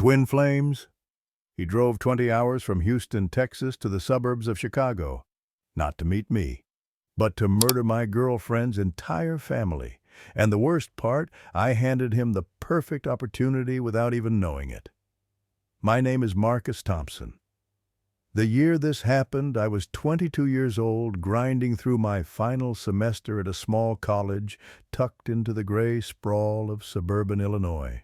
Twin flames? He drove 20 hours from Houston, Texas to the suburbs of Chicago, not to meet me, but to murder my girlfriend's entire family. And the worst part, I handed him the perfect opportunity without even knowing it. My name is Marcus Thompson. The year this happened, I was 22 years old, grinding through my final semester at a small college tucked into the gray sprawl of suburban Illinois.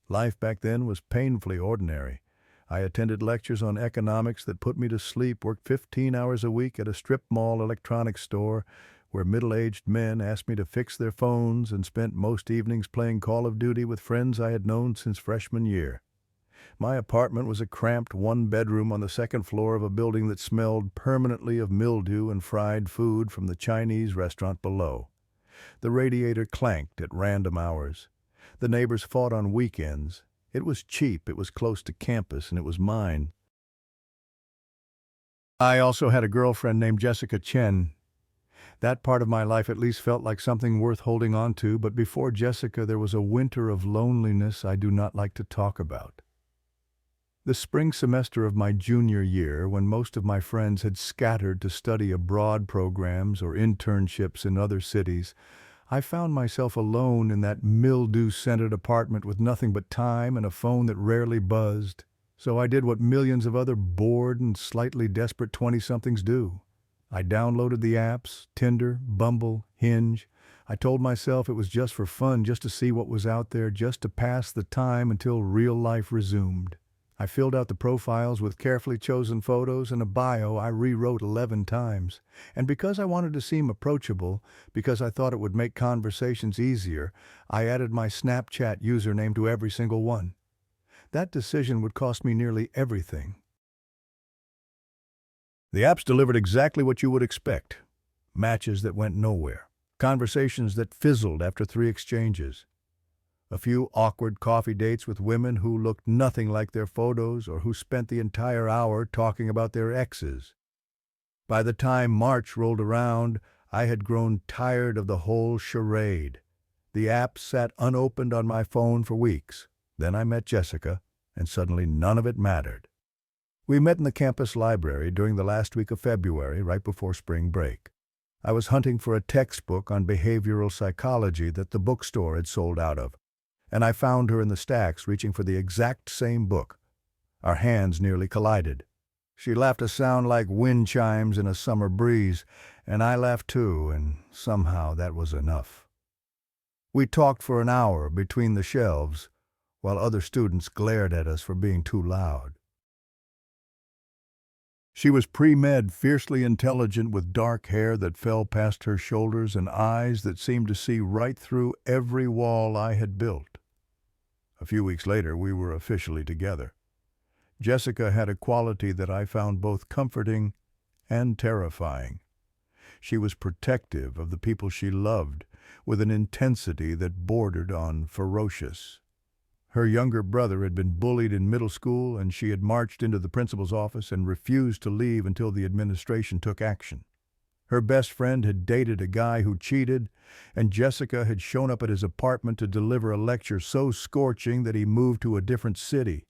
Life back then was painfully ordinary. I attended lectures on economics that put me to sleep, worked 15 hours a week at a strip mall electronics store where middle-aged men asked me to fix their phones, and spent most evenings playing Call of Duty with friends I had known since freshman year. My apartment was a cramped one-bedroom on the second floor of a building that smelled permanently of mildew and fried food from the Chinese restaurant below. The radiator clanked at random hours. The neighbors fought on weekends. It was cheap, it was close to campus, and it was mine. I also had a girlfriend named Jessica Chen. That part of my life at least felt like something worth holding on to, but before Jessica there was a winter of loneliness I do not like to talk about. The spring semester of my junior year, when most of my friends had scattered to study abroad programs or internships in other cities, I found myself alone in that mildew-scented apartment with nothing but time and a phone that rarely buzzed. So I did what millions of other bored and slightly desperate 20-somethings do. I downloaded the apps, Tinder, Bumble, Hinge. I told myself it was just for fun, just to see what was out there, just to pass the time until real life resumed. I filled out the profiles with carefully chosen photos and a bio I rewrote 11 times. And because I wanted to seem approachable, because I thought it would make conversations easier, I added my Snapchat username to every single one. That decision would cost me nearly everything. The apps delivered exactly what you would expect. Matches that went nowhere. Conversations that fizzled after 3 exchanges. A few awkward coffee dates with women who looked nothing like their photos or who spent the entire hour talking about their exes. By the time March rolled around, I had grown tired of the whole charade. The app sat unopened on my phone for weeks. Then I met Jessica, and suddenly none of it mattered. We met in the campus library during the last week of February, right before spring break. I was hunting for a textbook on behavioral psychology that the bookstore had sold out of, and I found her in the stacks reaching for the exact same book. Our hands nearly collided. She laughed a sound like wind chimes in a summer breeze, and I laughed too, and somehow that was enough. We talked for an hour between the shelves, while other students glared at us for being too loud. She was pre-med, fiercely intelligent, with dark hair that fell past her shoulders and eyes that seemed to see right through every wall I had built. A few weeks later, we were officially together. Jessica had a quality that I found both comforting and terrifying. She was protective of the people she loved, with an intensity that bordered on ferocious. Her younger brother had been bullied in middle school, and she had marched into the principal's office and refused to leave until the administration took action. Her best friend had dated a guy who cheated, and Jessica had shown up at his apartment to deliver a lecture so scorching that he moved to a different city.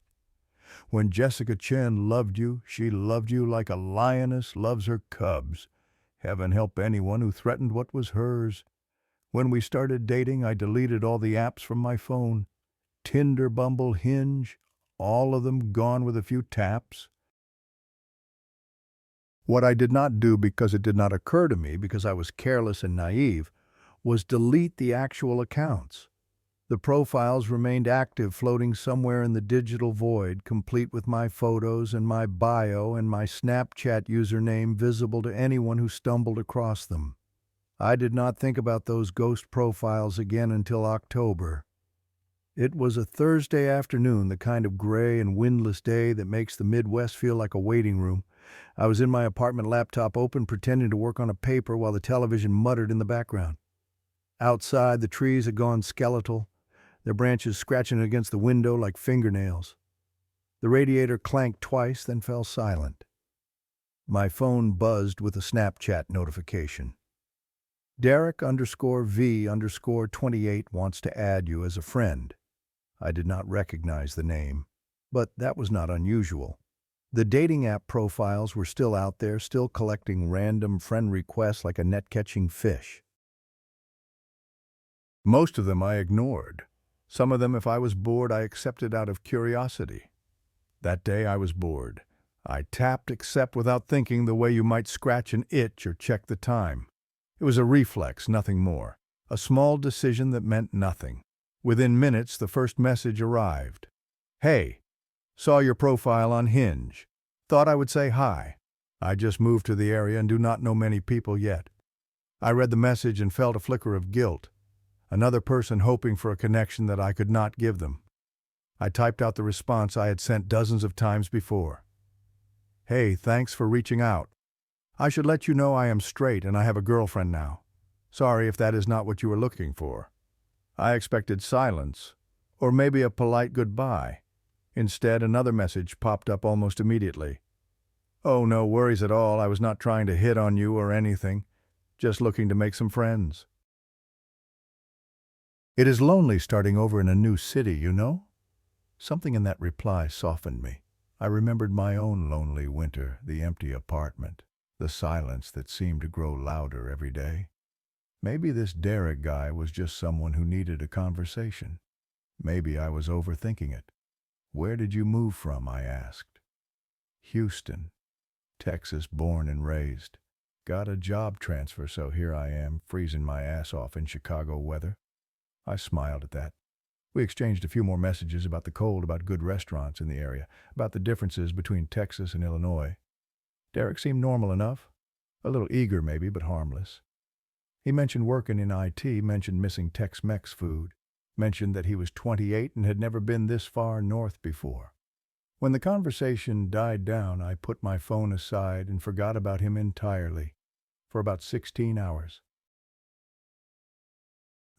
When Jessica Chen loved you, she loved you like a lioness loves her cubs. Heaven help anyone who threatened what was hers. When we started dating, I deleted all the apps from my phone. Tinder, Bumble, Hinge, all of them gone with a few taps. What I did not do, because it did not occur to me, because I was careless and naive, was delete the actual accounts. The profiles remained active, floating somewhere in the digital void, complete with my photos and my bio and my Snapchat username visible to anyone who stumbled across them. I did not think about those ghost profiles again until October. It was a Thursday afternoon, the kind of gray and windless day that makes the Midwest feel like a waiting room. I was in my apartment, laptop open, pretending to work on a paper while the television muttered in the background. Outside, the trees had gone skeletal, their branches scratching against the window like fingernails. The radiator clanked twice, then fell silent. My phone buzzed with a Snapchat notification. Derek_V_28 wants to add you as a friend. I did not recognize the name. But that was not unusual. The dating app profiles were still out there, still collecting random friend requests like a net-catching fish. Most of them I ignored. Some of them, if I was bored, I accepted out of curiosity. That day I was bored. I tapped accept without thinking, the way you might scratch an itch or check the time. It was a reflex, nothing more. A small decision that meant nothing. Within minutes, the first message arrived. "Hey, saw your profile on Hinge. Thought I would say hi. I just moved to the area and do not know many people yet." I read the message and felt a flicker of guilt. Another person hoping for a connection that I could not give them. I typed out the response I had sent dozens of times before. "Hey, thanks for reaching out. I should let you know I am straight and I have a girlfriend now. Sorry if that is not what you were looking for." I expected silence, or maybe a polite goodbye. Instead, another message popped up almost immediately. "Oh, no worries at all. I was not trying to hit on you or anything. Just looking to make some friends." It is lonely starting over in a new city, you know? Something in that reply softened me. I remembered my own lonely winter, the empty apartment, the silence that seemed to grow louder every day. Maybe this Derek guy was just someone who needed a conversation. Maybe I was overthinking it. "Where did you move from?" I asked. "Houston, Texas, born and raised. Got a job transfer, so here I am, freezing my ass off in Chicago weather." I smiled at that. We exchanged a few more messages about the cold, about good restaurants in the area, about the differences between Texas and Illinois. Derek seemed normal enough. A little eager maybe, but harmless. He mentioned working in IT, mentioned missing Tex-Mex food, mentioned that he was 28 and had never been this far north before. When the conversation died down, I put my phone aside and forgot about him entirely, for about 16 hours.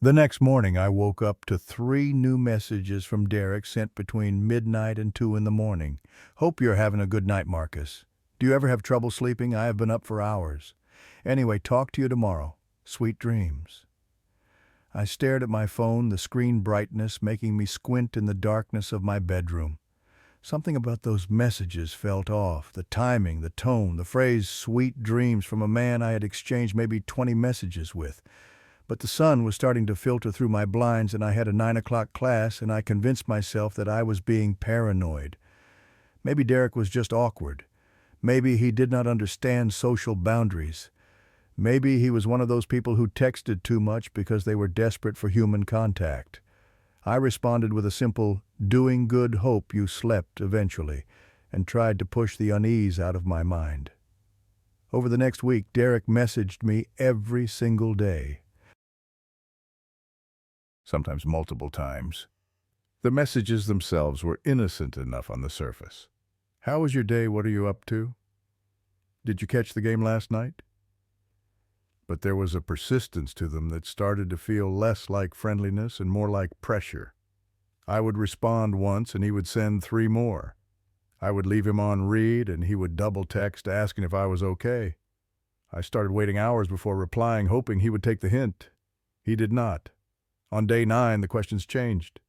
The next morning, I woke up to 3 new messages from Derek sent between midnight and 2 in the morning. "Hope you're having a good night, Marcus. Do you ever have trouble sleeping? I have been up for hours. Anyway, talk to you tomorrow. Sweet dreams." I stared at my phone, the screen brightness making me squint in the darkness of my bedroom. Something about those messages felt off. The timing, the tone, the phrase "sweet dreams" from a man I had exchanged maybe 20 messages with. But the sun was starting to filter through my blinds and I had a 9 o'clock class and I convinced myself that I was being paranoid. Maybe Derek was just awkward. Maybe he did not understand social boundaries. Maybe he was one of those people who texted too much because they were desperate for human contact. I responded with a simple, "Doing good, hope you slept eventually," and tried to push the unease out of my mind. Over the next week, Derek messaged me every single day. Sometimes multiple times. The messages themselves were innocent enough on the surface. "How was your day? What are you up to? Did you catch the game last night?" But there was a persistence to them that started to feel less like friendliness and more like pressure. I would respond once and he would send 3 more. I would leave him on read and he would double text asking if I was okay. I started waiting hours before replying, hoping he would take the hint. He did not. On day 9, the questions changed.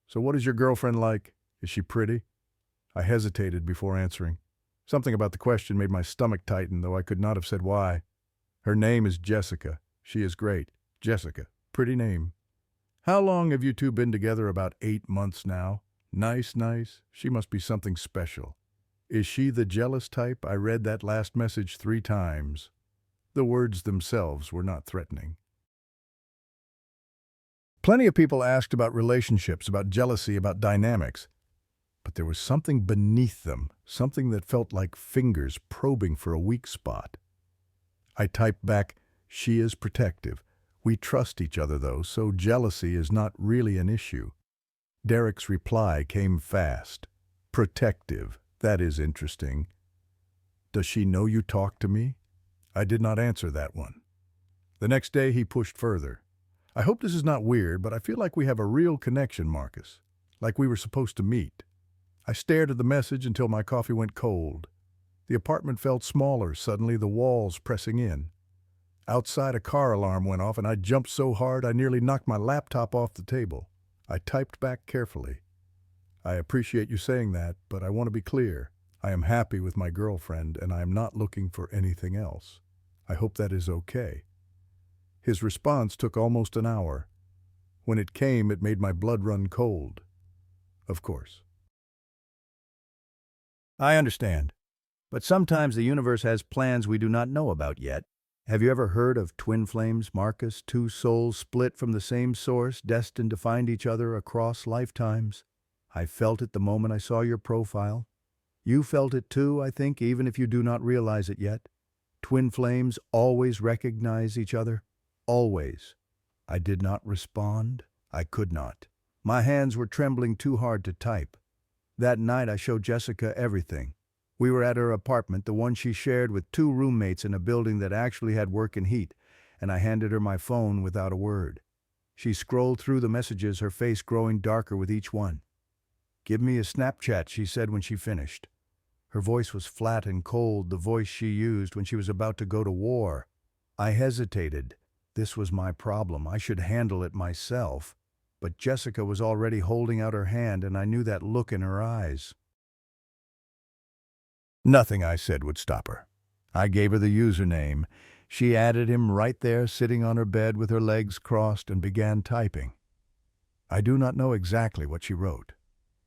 "So what is your girlfriend like? Is she pretty?" I hesitated before answering. Something about the question made my stomach tighten, though I could not have said why. "Her name is Jessica. She is great." Jessica. Pretty name. "How long have you two been together?" "About 8 months now." Nice, nice. She must be something special." "Is she the jealous type?" I read that last message 3 times. The words themselves were not threatening. Plenty of people asked about relationships, about jealousy, about dynamics. But there was something beneath them, something that felt like fingers probing for a weak spot. I typed back, "She is protective. We trust each other though, so jealousy is not really an issue." Derek's reply came fast. "Protective. That is interesting. Does she know you talk to me?" I did not answer that one. The next day he pushed further. "I hope this is not weird, but I feel like we have a real connection, Marcus. Like we were supposed to meet." I stared at the message until my coffee went cold. The apartment felt smaller, suddenly the walls pressing in. Outside a car alarm went off and I jumped so hard I nearly knocked my laptop off the table. I typed back carefully. I appreciate you saying that, but I want to be clear. I am happy with my girlfriend and I am not looking for anything else. I hope that is okay. His response took almost an hour. When it came, it made my blood run cold. Of course. I understand. But sometimes the universe has plans we do not know about yet. Have you ever heard of twin flames, Marcus, two souls split from the same source, destined to find each other across lifetimes? I felt it the moment I saw your profile. You felt it too, I think, even if you do not realize it yet. Twin flames always recognize each other. Always. I did not respond. I could not. My hands were trembling too hard to type. That night I showed Jessica everything. We were at her apartment, the one she shared with two roommates in a building that actually had work and heat, and I handed her my phone without a word. She scrolled through the messages, her face growing darker with each one. "Give me a Snapchat," she said when she finished. Her voice was flat and cold, the voice she used when she was about to go to war. I hesitated. This was my problem. I should handle it myself. But Jessica was already holding out her hand, and I knew that look in her eyes. Nothing I said would stop her. I gave her the username. She added him right there, sitting on her bed with her legs crossed, and began typing. I do not know exactly what she wrote.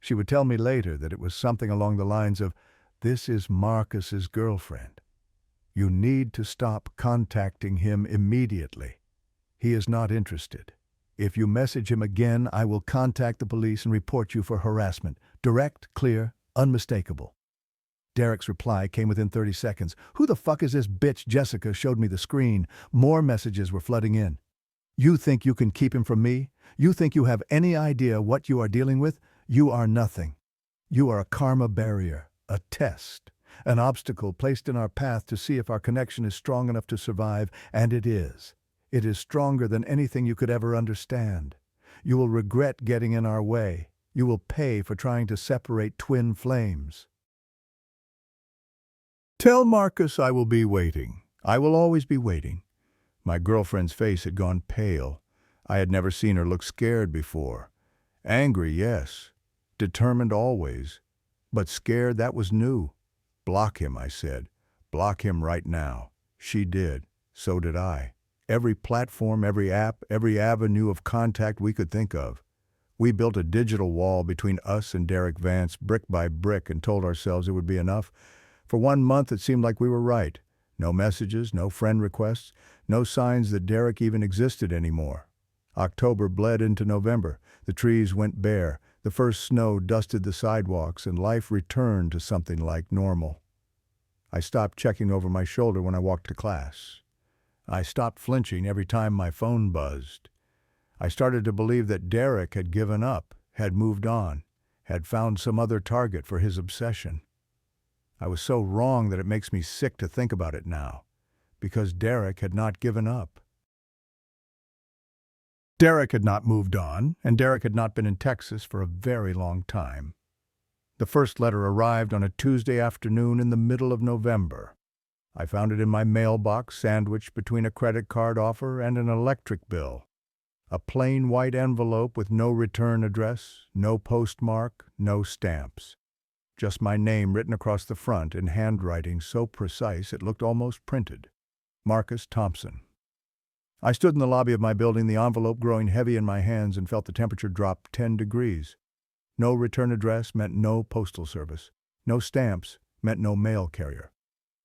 She would tell me later that it was something along the lines of, "This is Marcus's girlfriend. You need to stop contacting him immediately. He is not interested. If you message him again, I will contact the police and report you for harassment. Direct, clear, unmistakable." Derek's reply came within 30 seconds. "Who the fuck is this bitch?" Jessica showed me the screen. More messages were flooding in. "You think you can keep him from me? You think you have any idea what you are dealing with? You are nothing. You are a karma barrier, a test, an obstacle placed in our path to see if our connection is strong enough to survive, and it is. It is stronger than anything you could ever understand. You will regret getting in our way. You will pay for trying to separate twin flames. Tell Marcus I will be waiting. I will always be waiting." My girlfriend's face had gone pale. I had never seen her look scared before. Angry, yes. Determined always. But scared, that was new. "Block him," I said. "Block him right now." She did. So did I. Every platform, every app, every avenue of contact we could think of. We built a digital wall between us and Derek Vance, brick by brick, and told ourselves it would be enough. For 1 month it seemed like we were right. No messages, no friend requests, no signs that Derek even existed anymore. October bled into November. The trees went bare. The first snow dusted the sidewalks, and life returned to something like normal. I stopped checking over my shoulder when I walked to class. I stopped flinching every time my phone buzzed. I started to believe that Derek had given up, had moved on, had found some other target for his obsession. I was so wrong that it makes me sick to think about it now, because Derek had not given up. Derek had not moved on, and Derek had not been in Texas for a very long time. The first letter arrived on a Tuesday afternoon in the middle of November. I found it in my mailbox, sandwiched between a credit card offer and an electric bill. A plain white envelope with no return address, no postmark, no stamps. Just my name written across the front in handwriting so precise it looked almost printed. Marcus Thompson. I stood in the lobby of my building, the envelope growing heavy in my hands, and felt the temperature drop 10 degrees. No return address meant no postal service. No stamps meant no mail carrier.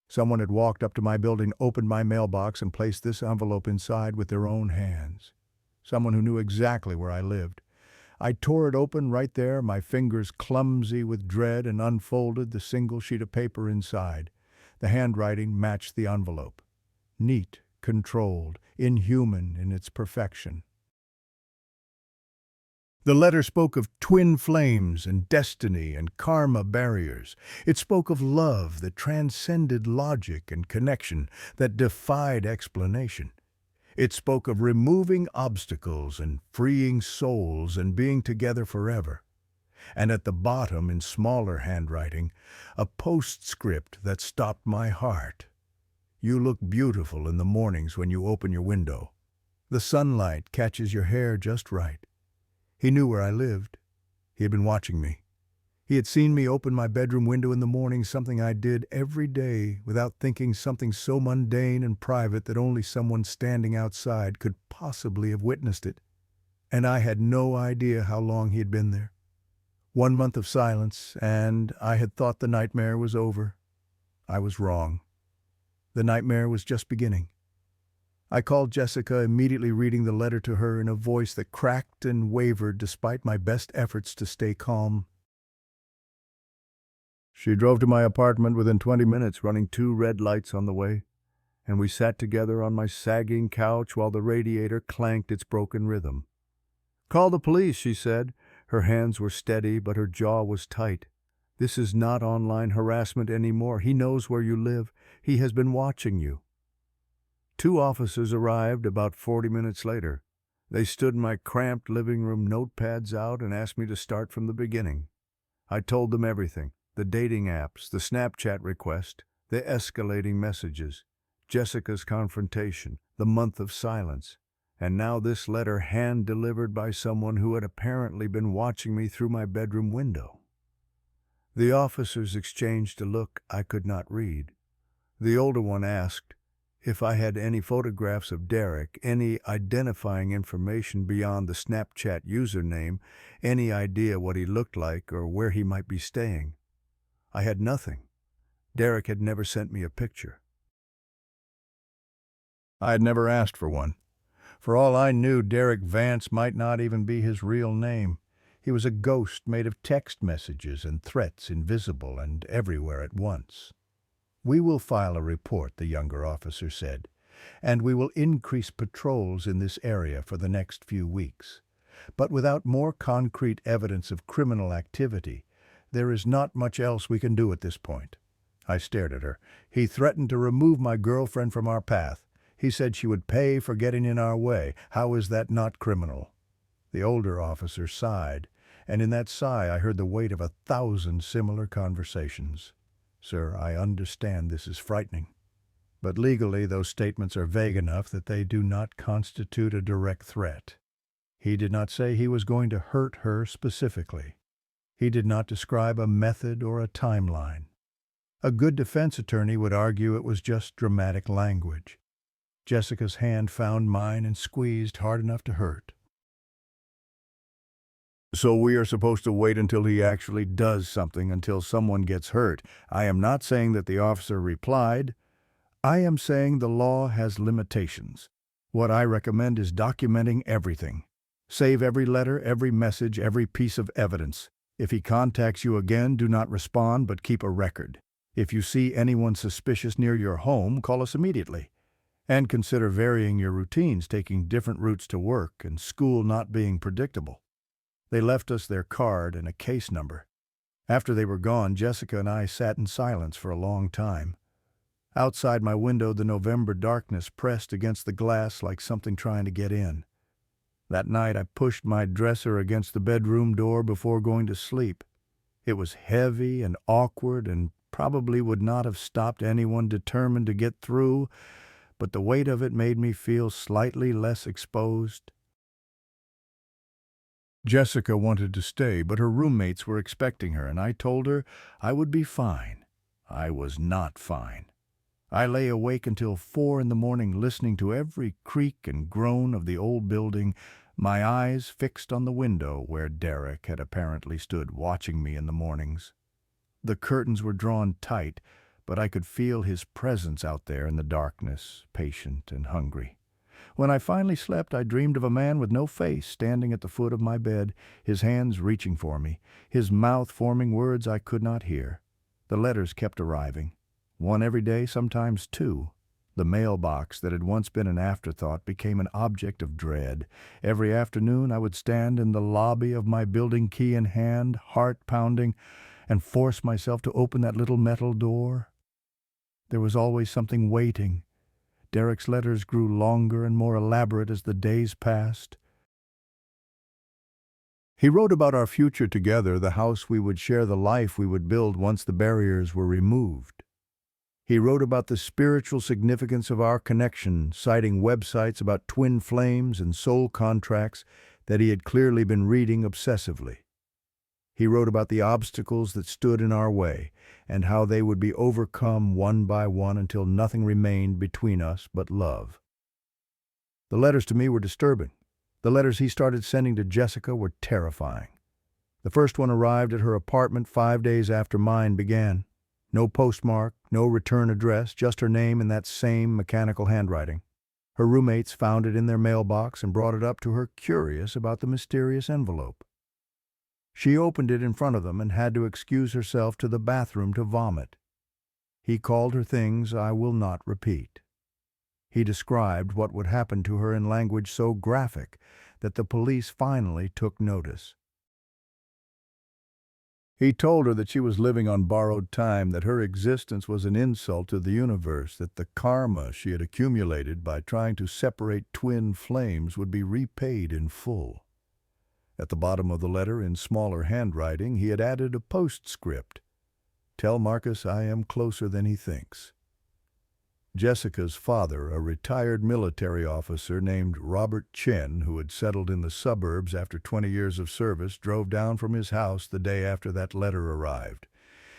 Someone had walked up to my building, opened my mailbox, and placed this envelope inside with their own hands. Someone who knew exactly where I lived. I tore it open right there, my fingers clumsy with dread, and unfolded the single sheet of paper inside. The handwriting matched the envelope. Neat, controlled, inhuman in its perfection. The letter spoke of twin flames and destiny and karma barriers. It spoke of love that transcended logic and connection, that defied explanation. It spoke of removing obstacles and freeing souls and being together forever. And at the bottom, in smaller handwriting, a postscript that stopped my heart. "You look beautiful in the mornings when you open your window. The sunlight catches your hair just right." He knew where I lived. He had been watching me. He had seen me open my bedroom window in the morning, something I did every day without thinking, something so mundane and private that only someone standing outside could possibly have witnessed it. And I had no idea how long he had been there. 1 month of silence, and I had thought the nightmare was over. I was wrong. The nightmare was just beginning. I called Jessica, immediately reading the letter to her in a voice that cracked and wavered despite my best efforts to stay calm. She drove to my apartment within 20 minutes, running 2 red lights on the way, and we sat together on my sagging couch while the radiator clanked its broken rhythm. "Call the police," she said. Her hands were steady, but her jaw was tight. "This is not online harassment anymore. He knows where you live. He has been watching you." 2 officers arrived about 40 minutes later. They stood in my cramped living room, notepads out, and asked me to start from the beginning. I told them everything: the dating apps, the Snapchat request, the escalating messages, Jessica's confrontation, the month of silence, and now this letter hand-delivered by someone who had apparently been watching me through my bedroom window. The officers exchanged a look I could not read. The older one asked if I had any photographs of Derek, any identifying information beyond the Snapchat username, any idea what he looked like or where he might be staying. I had nothing. Derek had never sent me a picture. I had never asked for one. For all I knew, Derek Vance might not even be his real name. He was a ghost made of text messages and threats, invisible and everywhere at once. "We will file a report," the younger officer said, "and we will increase patrols in this area for the next few weeks. But without more concrete evidence of criminal activity, there is not much else we can do at this point." I stared at her. "He threatened to remove my girlfriend from our path. He said she would pay for getting in our way. How is that not criminal?" The older officer sighed, and in that sigh I heard the weight of 1,000 similar conversations. "Sir, I understand this is frightening. But legally those statements are vague enough that they do not constitute a direct threat. He did not say he was going to hurt her specifically. He did not describe a method or a timeline. A good defense attorney would argue it was just dramatic language." Jessica's hand found mine and squeezed hard enough to hurt. "So we are supposed to wait until he actually does something, until someone gets hurt." I am not saying that the officer replied. I am saying the law has limitations. What I recommend is documenting everything. Save every letter, every message, every piece of evidence. If he contacts you again, do not respond, but keep a record. If you see anyone suspicious near your home, call us immediately. And consider varying your routines, taking different routes to work and school, not being predictable. They left us their card and a case number. After they were gone, Jessica and I sat in silence for a long time. Outside my window, the November darkness pressed against the glass like something trying to get in. That night, I pushed my dresser against the bedroom door before going to sleep. It was heavy and awkward and probably would not have stopped anyone determined to get through, but the weight of it made me feel slightly less exposed. Jessica wanted to stay, but her roommates were expecting her, and I told her I would be fine. I was not fine. I lay awake until 4 in the morning, listening to every creak and groan of the old building, my eyes fixed on the window where Derek had apparently stood watching me in the mornings. The curtains were drawn tight, but I could feel his presence out there in the darkness, patient and hungry. When I finally slept, I dreamed of a man with no face standing at the foot of my bed, his hands reaching for me, his mouth forming words I could not hear. The letters kept arriving. 1 every day, sometimes 2. The mailbox that had once been an afterthought became an object of dread. Every afternoon I would stand in the lobby of my building, key in hand, heart pounding, and force myself to open that little metal door. There was always something waiting. Derek's letters grew longer and more elaborate as the days passed. He wrote about our future together, the house we would share, the life we would build once the barriers were removed. He wrote about the spiritual significance of our connection, citing websites about twin flames and soul contracts that he had clearly been reading obsessively. He wrote about the obstacles that stood in our way and how they would be overcome one by one until nothing remained between us but love. The letters to me were disturbing. The letters he started sending to Jessica were terrifying. The first one arrived at her apartment 5 days after mine began. No postmark, no return address, just her name in that same mechanical handwriting. Her roommates found it in their mailbox and brought it up to her, curious about the mysterious envelope. She opened it in front of them and had to excuse herself to the bathroom to vomit. He called her things I will not repeat. He described what would happen to her in language so graphic that the police finally took notice. He told her that she was living on borrowed time, that her existence was an insult to the universe, that the karma she had accumulated by trying to separate twin flames would be repaid in full. At the bottom of the letter, in smaller handwriting, he had added a postscript. "Tell Marcus I am closer than he thinks." Jessica's father, a retired military officer named Robert Chen, who had settled in the suburbs after 20 years of service, drove down from his house the day after that letter arrived.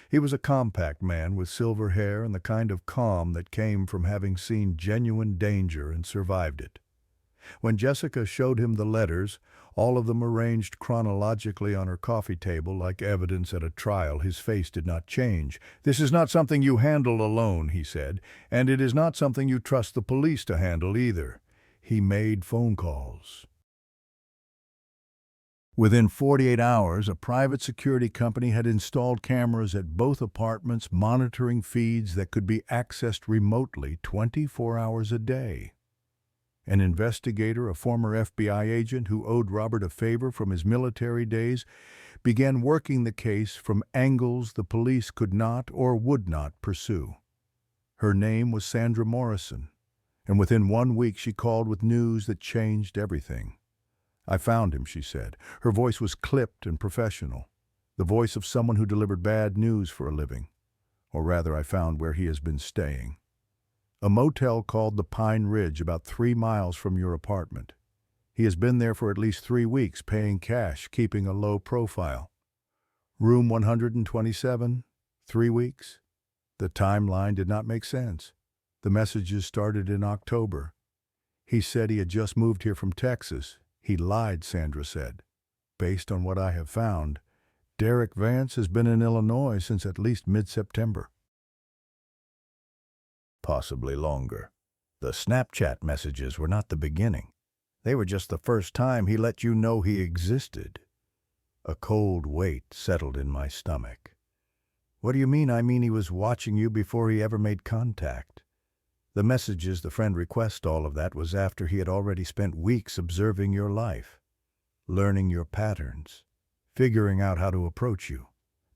He was a compact man with silver hair and the kind of calm that came from having seen genuine danger and survived it. When Jessica showed him the letters, all of them arranged chronologically on her coffee table like evidence at a trial, his face did not change. "This is not something you handle alone," he said, "and it is not something you trust the police to handle either." He made phone calls. Within 48 hours, a private security company had installed cameras at both apartments, monitoring feeds that could be accessed remotely 24 hours a day. An investigator, a former FBI agent who owed Robert a favor from his military days, began working the case from angles the police could not or would not pursue. Her name was Sandra Morrison, and within 1 week she called with news that changed everything. "I found him," she said. Her voice was clipped and professional, the voice of someone who delivered bad news for a living. Or rather, I found where he has been staying. A motel called the Pine Ridge, about 3 miles from your apartment. He has been there for at least 3 weeks, paying cash, keeping a low profile. Room 127, 3 weeks. The timeline did not make sense. The messages started in October. He said he had just moved here from Texas. He lied, Sandra said. Based on what I have found, Derek Vance has been in Illinois since at least mid-September. Possibly longer. The Snapchat messages were not the beginning. They were just the first time he let you know he existed. A cold weight settled in my stomach. "What do you mean?" "I mean he was watching you before he ever made contact." The messages, the friend request, all of that was after he had already spent weeks observing your life, learning your patterns, figuring out how to approach you.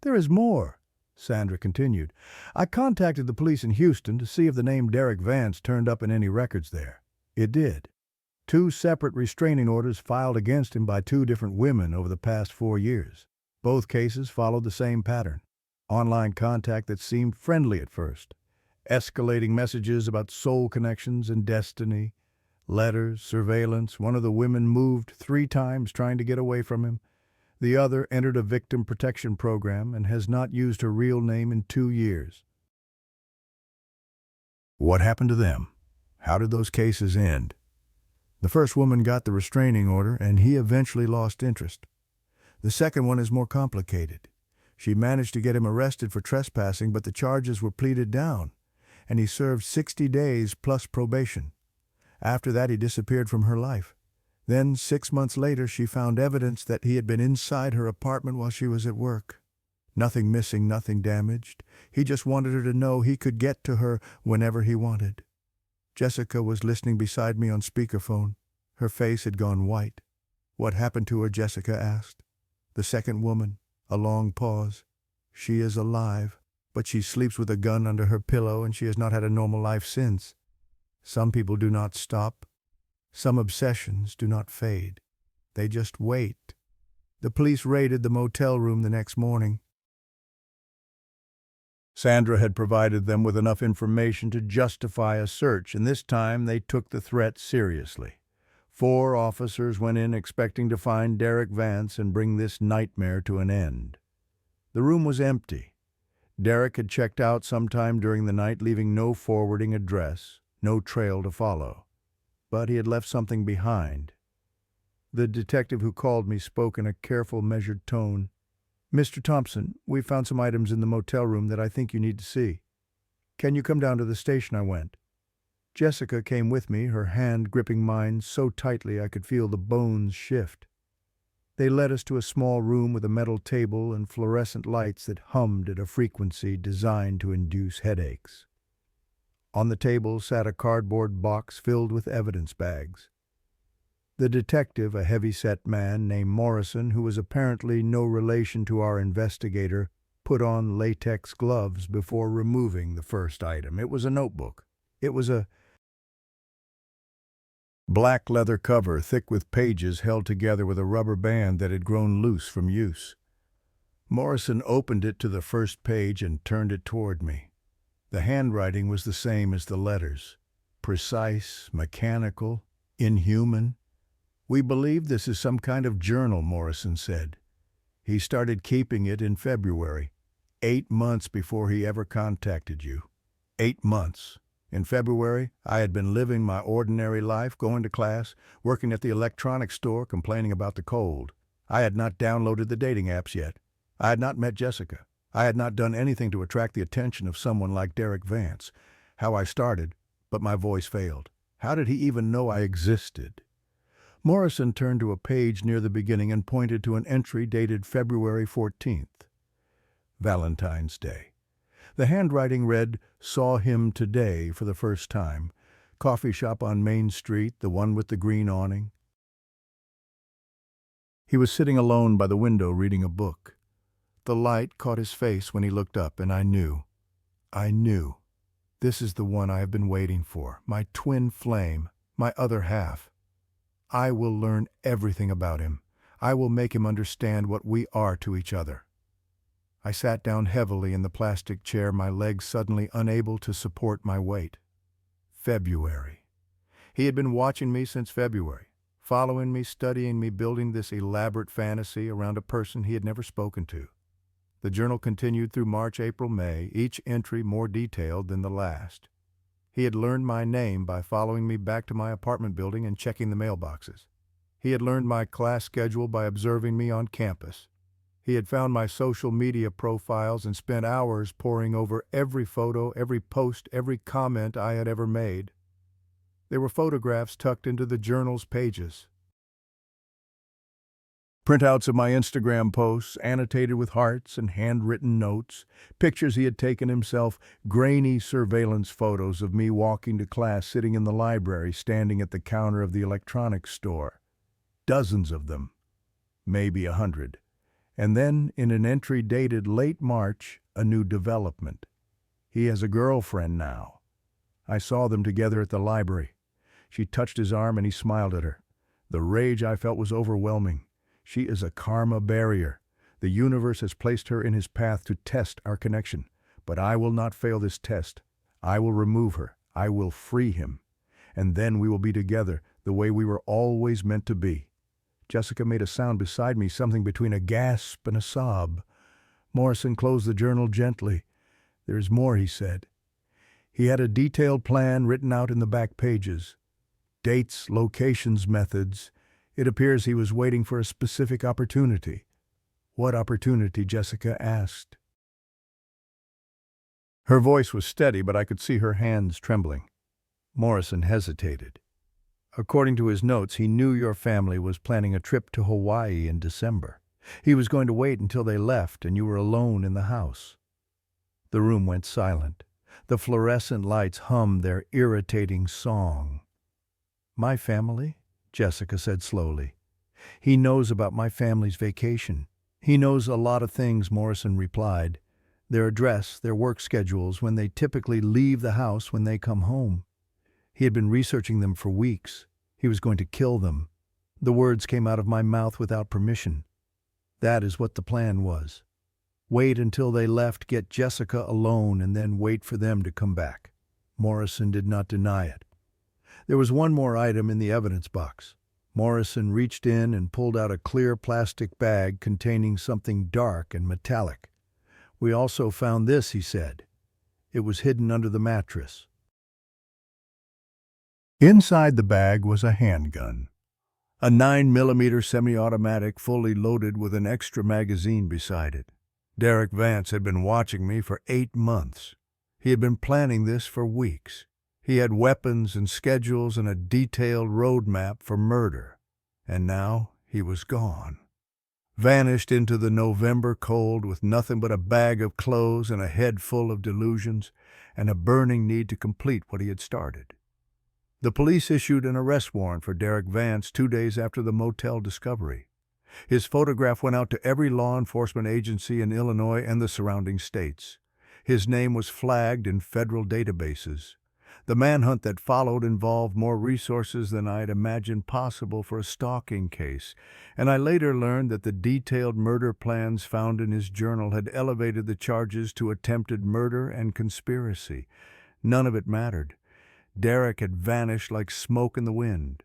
"There is more," Sandra continued. "I contacted the police in Houston to see if the name Derek Vance turned up in any records there. It did. 2 separate restraining orders filed against him by 2 different women over the past 4 years. Both cases followed the same pattern. Online contact that seemed friendly at first. Escalating messages about soul connections and destiny. Letters, surveillance. One of the women moved 3 times trying to get away from him. The other entered a victim protection program and has not used her real name in 2 years. What happened to them? How did those cases end? The first woman got the restraining order, and he eventually lost interest. The second one is more complicated. She managed to get him arrested for trespassing, but the charges were pleaded down, and he served 60 days plus probation. After that, he disappeared from her life. Then, 6 months later, she found evidence that he had been inside her apartment while she was at work. Nothing missing, nothing damaged. He just wanted her to know he could get to her whenever he wanted. Jessica was listening beside me on speakerphone. Her face had gone white. "What happened to her?" Jessica asked. The second woman, a long pause. "She is alive, but she sleeps with a gun under her pillow and she has not had a normal life since. Some people do not stop. Some obsessions do not fade. They just wait." The police raided the motel room the next morning. Sandra had provided them with enough information to justify a search, and this time they took the threat seriously. 4 officers went in expecting to find Derek Vance and bring this nightmare to an end. The room was empty. Derek had checked out sometime during the night, leaving no forwarding address, no trail to follow. But he had left something behind. The detective who called me spoke in a careful, measured tone. "Mr. Thompson, we found some items in the motel room that I think you need to see. Can you come down to the station?" I went. Jessica came with me, her hand gripping mine so tightly I could feel the bones shift. They led us to a small room with a metal table and fluorescent lights that hummed at a frequency designed to induce headaches. On the table sat a cardboard box filled with evidence bags. The detective, a heavy-set man named Morrison, who was apparently no relation to our investigator, put on latex gloves before removing the first item. It was a notebook. It was a black leather cover, thick with pages held together with a rubber band that had grown loose from use. Morrison opened it to the first page and turned it toward me. The handwriting was the same as the letters. Precise, mechanical, inhuman. "We believe this is some kind of journal," Morrison said. "He started keeping it in February, 8 months before he ever contacted you. 8 months. In February, I had been living my ordinary life, going to class, working at the electronics store, complaining about the cold. I had not downloaded the dating apps yet. I had not met Jessica. I had not done anything to attract the attention of someone like Derek Vance. How I started, but my voice failed. How did he even know I existed?" Morrison turned to a page near the beginning and pointed to an entry dated February 14th. Valentine's Day. The handwriting read, "Saw him today for the first time. Coffee shop on Main Street, the one with the green awning." He was sitting alone by the window reading a book. The light caught his face when he looked up, and I knew. This is the one I have been waiting for, my twin flame, my other half. I will learn everything about him. I will make him understand what we are to each other. I sat down heavily in the plastic chair, my legs suddenly unable to support my weight. February. He had been watching me since February, following me, studying me, building this elaborate fantasy around a person he had never spoken to. The journal continued through March, April, May, each entry more detailed than the last. He had learned my name by following me back to my apartment building and checking the mailboxes. He had learned my class schedule by observing me on campus. He had found my social media profiles and spent hours poring over every photo, every post, every comment I had ever made. There were photographs tucked into the journal's pages. Printouts of my Instagram posts, annotated with hearts and handwritten notes, pictures he had taken himself, grainy surveillance photos of me walking to class, sitting in the library, standing at the counter of the electronics store. Dozens of them, maybe 100. And then, in an entry dated late March, a new development. He has a girlfriend now. I saw them together at the library. She touched his arm and he smiled at her. The rage I felt was overwhelming. She is a karma barrier. The universe has placed her in his path to test our connection. But I will not fail this test. I will remove her. I will free him. And then we will be together the way we were always meant to be. Jessica made a sound beside me, something between a gasp and a sob. Morrison closed the journal gently. "There is more," he said. He had a detailed plan written out in the back pages. Dates, locations, methods. It appears he was waiting for a specific opportunity. "What opportunity?" Jessica asked. Her voice was steady, but I could see her hands trembling. Morrison hesitated. "According to his notes, he knew your family was planning a trip to Hawaii in December. He was going to wait until they left and you were alone in the house." The room went silent. The fluorescent lights hummed their irritating song. "My family?" Jessica said slowly. "He knows about my family's vacation. He knows a lot of things," Morrison replied. "Their address, their work schedules, when they typically leave the house, when they come home. He had been researching them for weeks. He was going to kill them." The words came out of my mouth without permission. That is what the plan was. Wait until they left, get Jessica alone, and then wait for them to come back. Morrison did not deny it. There was one more item in the evidence box. Morrison reached in and pulled out a clear plastic bag containing something dark and metallic. "We also found this," he said. It was hidden under the mattress. Inside the bag was a handgun, a 9mm semi-automatic fully loaded with an extra magazine beside it. Derek Vance had been watching me for 8 months. He had been planning this for weeks. He had weapons and schedules and a detailed roadmap for murder. And now he was gone. Vanished into the November cold with nothing but a bag of clothes and a head full of delusions and a burning need to complete what he had started. The police issued an arrest warrant for Derek Vance 2 days after the motel discovery. His photograph went out to every law enforcement agency in Illinois and the surrounding states. His name was flagged in federal databases. The manhunt that followed involved more resources than I had imagined possible for a stalking case, and I later learned that the detailed murder plans found in his journal had elevated the charges to attempted murder and conspiracy. None of it mattered. Derek had vanished like smoke in the wind.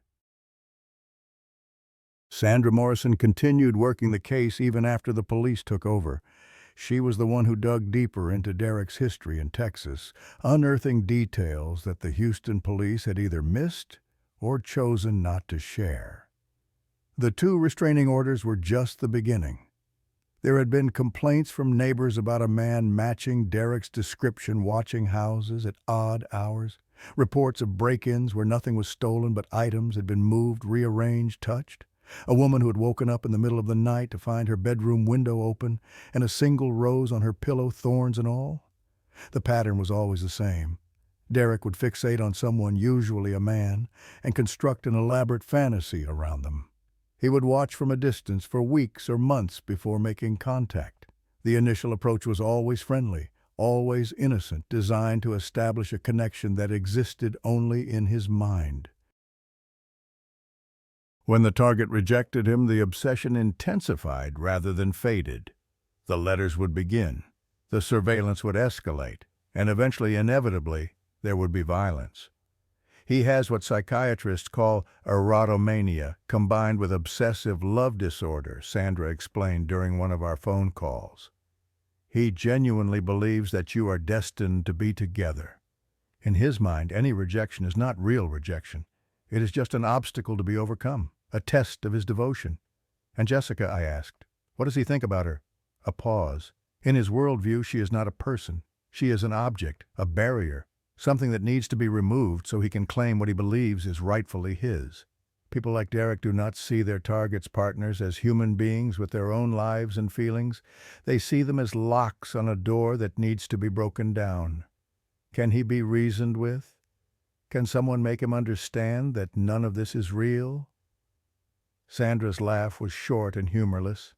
Sandra Morrison continued working the case even after the police took over. She was the one who dug deeper into Derek's history in Texas, unearthing details that the Houston police had either missed or chosen not to share. The 2 restraining orders were just the beginning. There had been complaints from neighbors about a man matching Derek's description watching houses at odd hours, reports of break-ins where nothing was stolen but items had been moved, rearranged, touched. A woman who had woken up in the middle of the night to find her bedroom window open and a single rose on her pillow, thorns and all. The pattern was always the same. Derek would fixate on someone, usually a man, and construct an elaborate fantasy around them. He would watch from a distance for weeks or months before making contact. The initial approach was always friendly, always innocent, designed to establish a connection that existed only in his mind. When the target rejected him, the obsession intensified rather than faded. The letters would begin, the surveillance would escalate, and eventually, inevitably, there would be violence. He has what psychiatrists call erotomania, combined with obsessive love disorder, Sandra explained during one of our phone calls. He genuinely believes that you are destined to be together. In his mind, any rejection is not real rejection. It is just an obstacle to be overcome, a test of his devotion. "And Jessica," I asked, "what does he think about her?" A pause. "In his worldview, she is not a person. She is an object, a barrier, something that needs to be removed so he can claim what he believes is rightfully his." People like Derek do not see their target's partners as human beings with their own lives and feelings. They see them as locks on a door that needs to be broken down. Can he be reasoned with? Can someone make him understand that none of this is real? Sandra's laugh was short and humorless.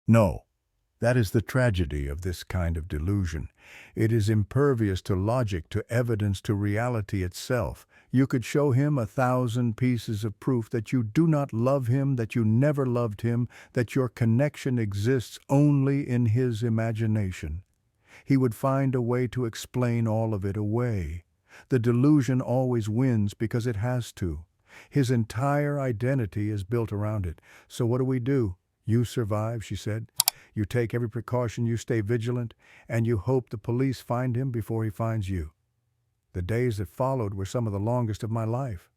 "No. That is the tragedy of this kind of delusion. It is impervious to logic, to evidence, to reality itself. You could show him 1,000 pieces of proof that you do not love him, that you never loved him, that your connection exists only in his imagination. He would find a way to explain all of it away. The delusion always wins because it has to. His entire identity is built around it. So what do? You survive," she said. "You take every precaution, you stay vigilant, and you hope the police find him before he finds you." The days that followed were some of the longest of my life.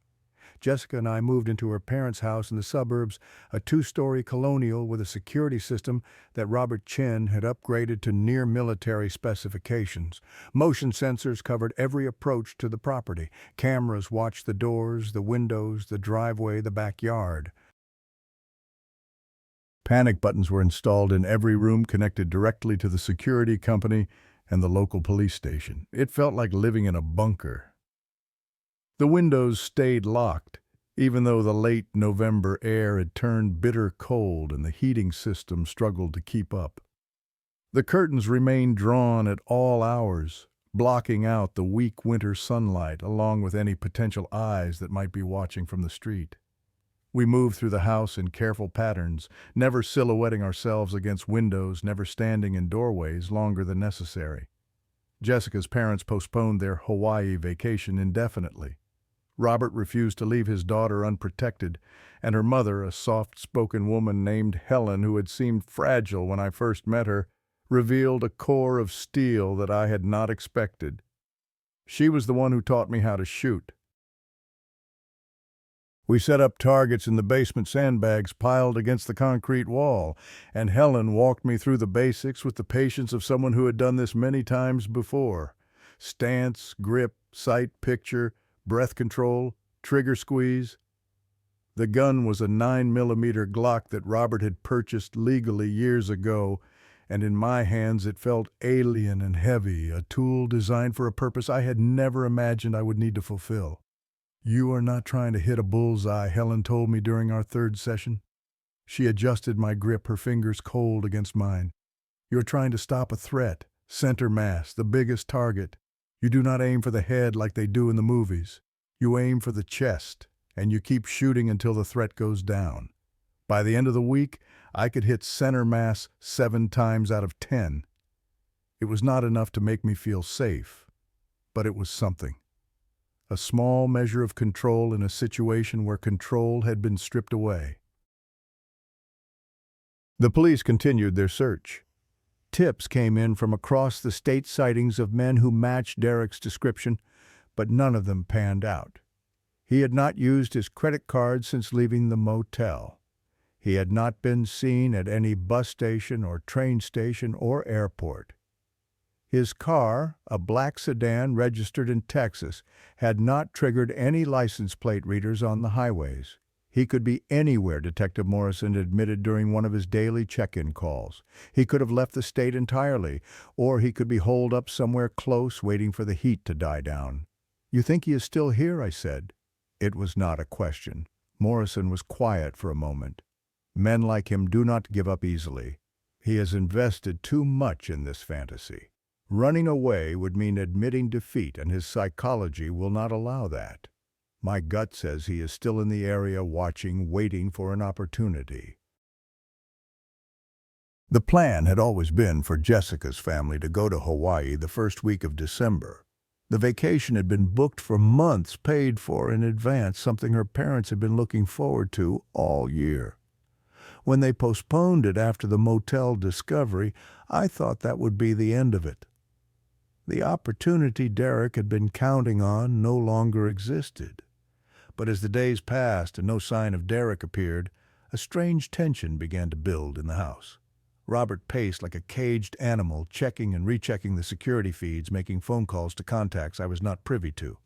Jessica and I moved into her parents' house in the suburbs, a 2-story colonial with a security system that Robert Chin had upgraded to near-military specifications. Motion sensors covered every approach to the property. Cameras watched the doors, the windows, the driveway, the backyard. Panic buttons were installed in every room, connected directly to the security company and the local police station. It felt like living in a bunker. The windows stayed locked, even though the late November air had turned bitter cold and the heating system struggled to keep up. The curtains remained drawn at all hours, blocking out the weak winter sunlight along with any potential eyes that might be watching from the street. We moved through the house in careful patterns, never silhouetting ourselves against windows, never standing in doorways longer than necessary. Jessica's parents postponed their Hawaii vacation indefinitely. Robert refused to leave his daughter unprotected, and her mother, a soft-spoken woman named Helen who had seemed fragile when I first met her, revealed a core of steel that I had not expected. She was the one who taught me how to shoot. We set up targets in the basement sandbags piled against the concrete wall, and Helen walked me through the basics with the patience of someone who had done this many times before. Stance, grip, sight picture, breath control, trigger squeeze. The gun was a 9mm Glock that Robert had purchased legally years ago, and in my hands it felt alien and heavy, a tool designed for a purpose I had never imagined I would need to fulfill. "You are not trying to hit a bullseye," Helen told me during our third session. She adjusted my grip, her fingers cold against mine. "You're trying to stop a threat, center mass, the biggest target. You do not aim for the head like they do in the movies. You aim for the chest, and you keep shooting until the threat goes down. By the end of the week, I could hit center mass 7 times out of 10. It was not enough to make me feel safe, but it was something. A small measure of control in a situation where control had been stripped away. The police continued their search. Tips came in from across the state sightings of men who matched Derek's description, but none of them panned out. He had not used his credit card since leaving the motel. He had not been seen at any bus station or train station or airport. His car, a black sedan registered in Texas, had not triggered any license plate readers on the highways. He could be anywhere, Detective Morrison admitted during one of his daily check-in calls. He could have left the state entirely, or he could be holed up somewhere close waiting for the heat to die down. "You think he is still here?" I said. It was not a question. Morrison was quiet for a moment. Men like him do not give up easily. He has invested too much in this fantasy. Running away would mean admitting defeat, and his psychology will not allow that. My gut says he is still in the area watching, waiting for an opportunity. The plan had always been for Jessica's family to go to Hawaii the first week of December. The vacation had been booked for months, paid for in advance, something her parents had been looking forward to all year. When they postponed it after the motel discovery, I thought that would be the end of it. The opportunity Derek had been counting on no longer existed. But as the days passed and no sign of Derek appeared, a strange tension began to build in the house. Robert paced like a caged animal, checking and rechecking the security feeds, making phone calls to contacts I was not privy to.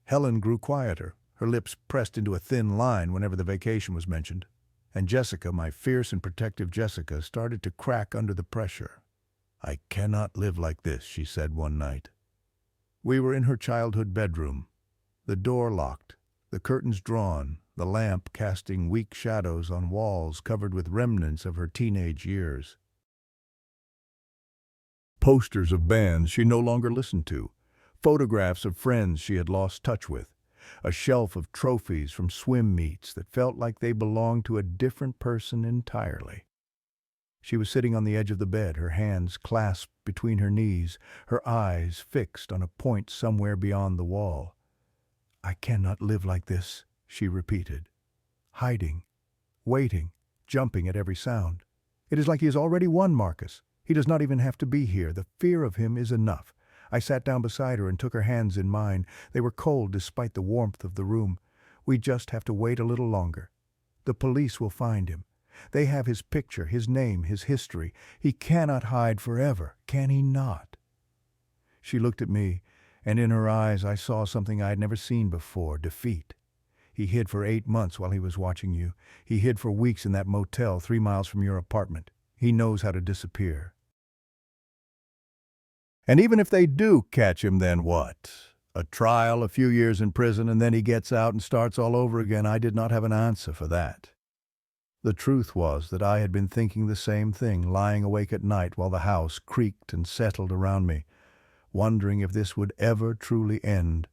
Helen grew quieter, her lips pressed into a thin line whenever the vacation was mentioned. And Jessica, my fierce and protective Jessica, started to crack under the pressure. "I cannot live like this," she said one night. We were in her childhood bedroom, the door locked, the curtains drawn, the lamp casting weak shadows on walls covered with remnants of her teenage years. Posters of bands she no longer listened to, photographs of friends she had lost touch with, a shelf of trophies from swim meets that felt like they belonged to a different person entirely. She was sitting on the edge of the bed, her hands clasped between her knees, her eyes fixed on a point somewhere beyond the wall. "I cannot live like this," she repeated. "Hiding, waiting, jumping at every sound. It is like he has already won, Marcus. He does not even have to be here. The fear of him is enough." I sat down beside her and took her hands in mine. They were cold despite the warmth of the room. "We just have to wait a little longer. The police will find him. They have his picture, his name, his history. He cannot hide forever, can he not?" She looked at me, and in her eyes I saw something I had never seen before, defeat. "He hid for 8 months while he was watching you. He hid for weeks in that motel 3 miles from your apartment. He knows how to disappear." "And even if they do catch him, then what? A trial, a few years in prison, and then he gets out and starts all over again?" I did not have an answer for that. The truth was that I had been thinking the same thing, lying awake at night while the house creaked and settled around me, wondering if this would ever truly end,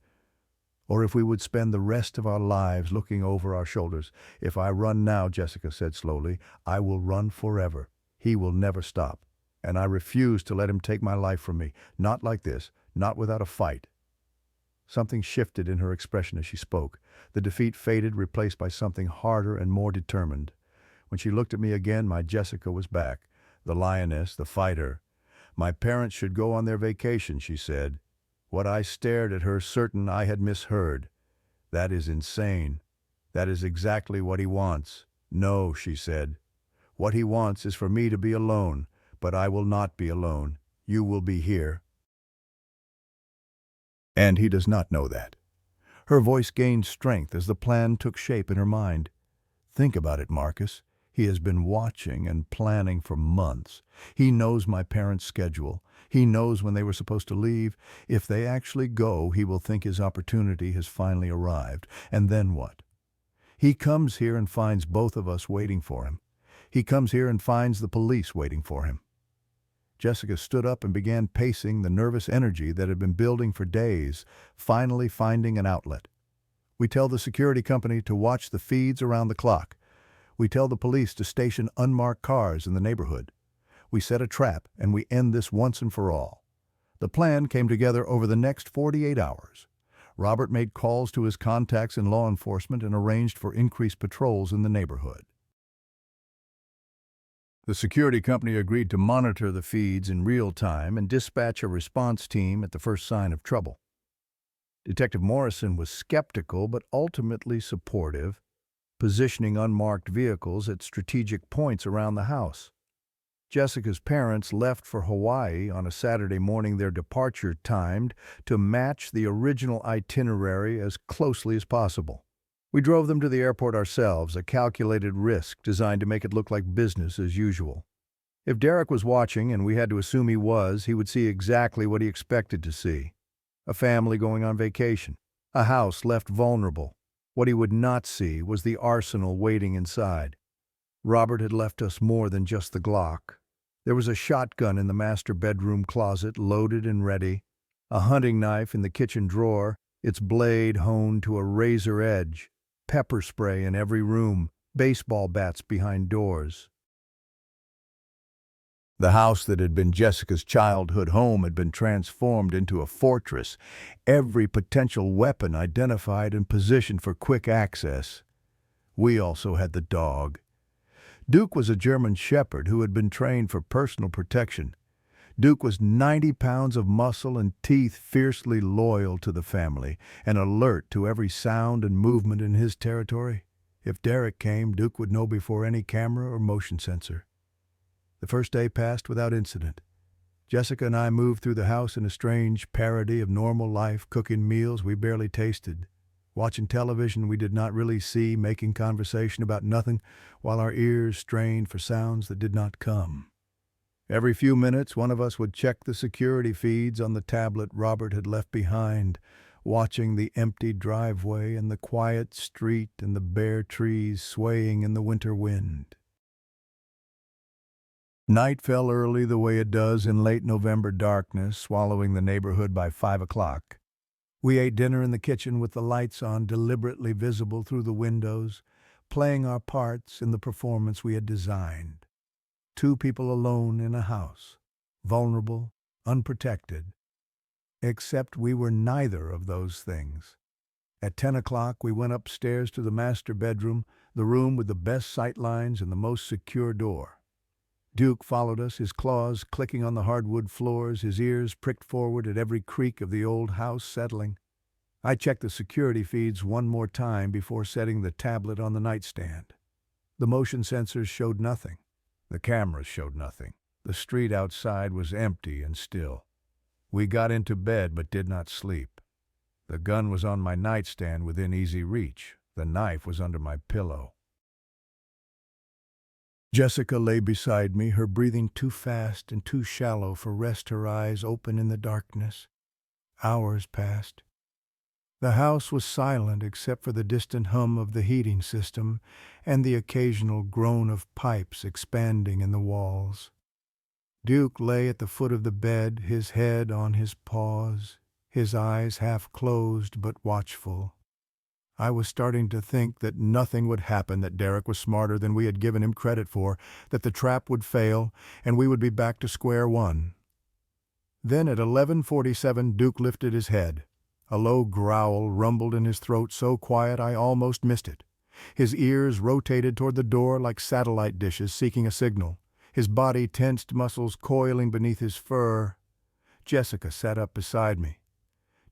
or if we would spend the rest of our lives looking over our shoulders. "If I run now," Jessica said slowly, "I will run forever. He will never stop. And I refuse to let him take my life from me. Not like this, not without a fight." Something shifted in her expression as she spoke. The defeat faded, replaced by something harder and more determined. When she looked at me again, my Jessica was back. The lioness, the fighter. My parents should go on their vacation, she said. What I stared at her, certain I had misheard. That is insane. That is exactly what he wants. No, she said. What he wants is for me to be alone, but I will not be alone. You will be here. And he does not know that. Her voice gained strength as the plan took shape in her mind. Think about it, Marcus. He has been watching and planning for months. He knows my parents' schedule. He knows when they were supposed to leave. If they actually go, he will think his opportunity has finally arrived. And then what? He comes here and finds both of us waiting for him. He comes here and finds the police waiting for him. Jessica stood up and began pacing, the nervous energy that had been building for days, finally finding an outlet. We tell the security company to watch the feeds around the clock. We tell the police to station unmarked cars in the neighborhood. We set a trap and we end this once and for all. The plan came together over the next 48 hours. Robert made calls to his contacts in law enforcement and arranged for increased patrols in the neighborhood. The security company agreed to monitor the feeds in real time and dispatch a response team at the first sign of trouble. Detective Morrison was skeptical but ultimately supportive, positioning unmarked vehicles at strategic points around the house. Jessica's parents left for Hawaii on a Saturday morning, their departure timed to match the original itinerary as closely as possible. We drove them to the airport ourselves, a calculated risk designed to make it look like business as usual. If Derek was watching, and we had to assume he was, he would see exactly what he expected to see. A family going on vacation. A house left vulnerable. What he would not see was the arsenal waiting inside. Robert had left us more than just the Glock. There was a shotgun in the master bedroom closet, loaded and ready, a hunting knife in the kitchen drawer, its blade honed to a razor edge, pepper spray in every room, baseball bats behind doors. The house that had been Jessica's childhood home had been transformed into a fortress, every potential weapon identified and positioned for quick access. We also had the dog. Duke was a German shepherd who had been trained for personal protection. Duke was 90 pounds of muscle and teeth, fiercely loyal to the family, and alert to every sound and movement in his territory. If Derek came, Duke would know before any camera or motion sensor. The first day passed without incident. Jessica and I moved through the house in a strange parody of normal life, cooking meals we barely tasted, watching television we did not really see, making conversation about nothing, while our ears strained for sounds that did not come. Every few minutes, one of us would check the security feeds on the tablet Robert had left behind, watching the empty driveway and the quiet street and the bare trees swaying in the winter wind. Night fell early the way it does in late November darkness, swallowing the neighborhood by 5 o'clock. We ate dinner in the kitchen with the lights on, deliberately visible through the windows, playing our parts in the performance we had designed. Two people alone in a house, vulnerable, unprotected. Except we were neither of those things. At 10 o'clock, we went upstairs to the master bedroom, the room with the best sight lines and the most secure door. Duke followed us, his claws clicking on the hardwood floors, his ears pricked forward at every creak of the old house settling. I checked the security feeds one more time before setting the tablet on the nightstand. The motion sensors showed nothing. The cameras showed nothing. The street outside was empty and still. We got into bed but did not sleep. The gun was on my nightstand within easy reach. The knife was under my pillow. Jessica lay beside me, her breathing too fast and too shallow for rest, her eyes open in the darkness. Hours passed. The house was silent except for the distant hum of the heating system and the occasional groan of pipes expanding in the walls. Duke lay at the foot of the bed, his head on his paws, his eyes half closed but watchful. I was starting to think that nothing would happen, that Derek was smarter than we had given him credit for, that the trap would fail, and we would be back to square one. Then at 11:47, Duke lifted his head. A low growl rumbled in his throat, so quiet I almost missed it. His ears rotated toward the door like satellite dishes seeking a signal. His body tensed, muscles coiling beneath his fur. Jessica sat up beside me.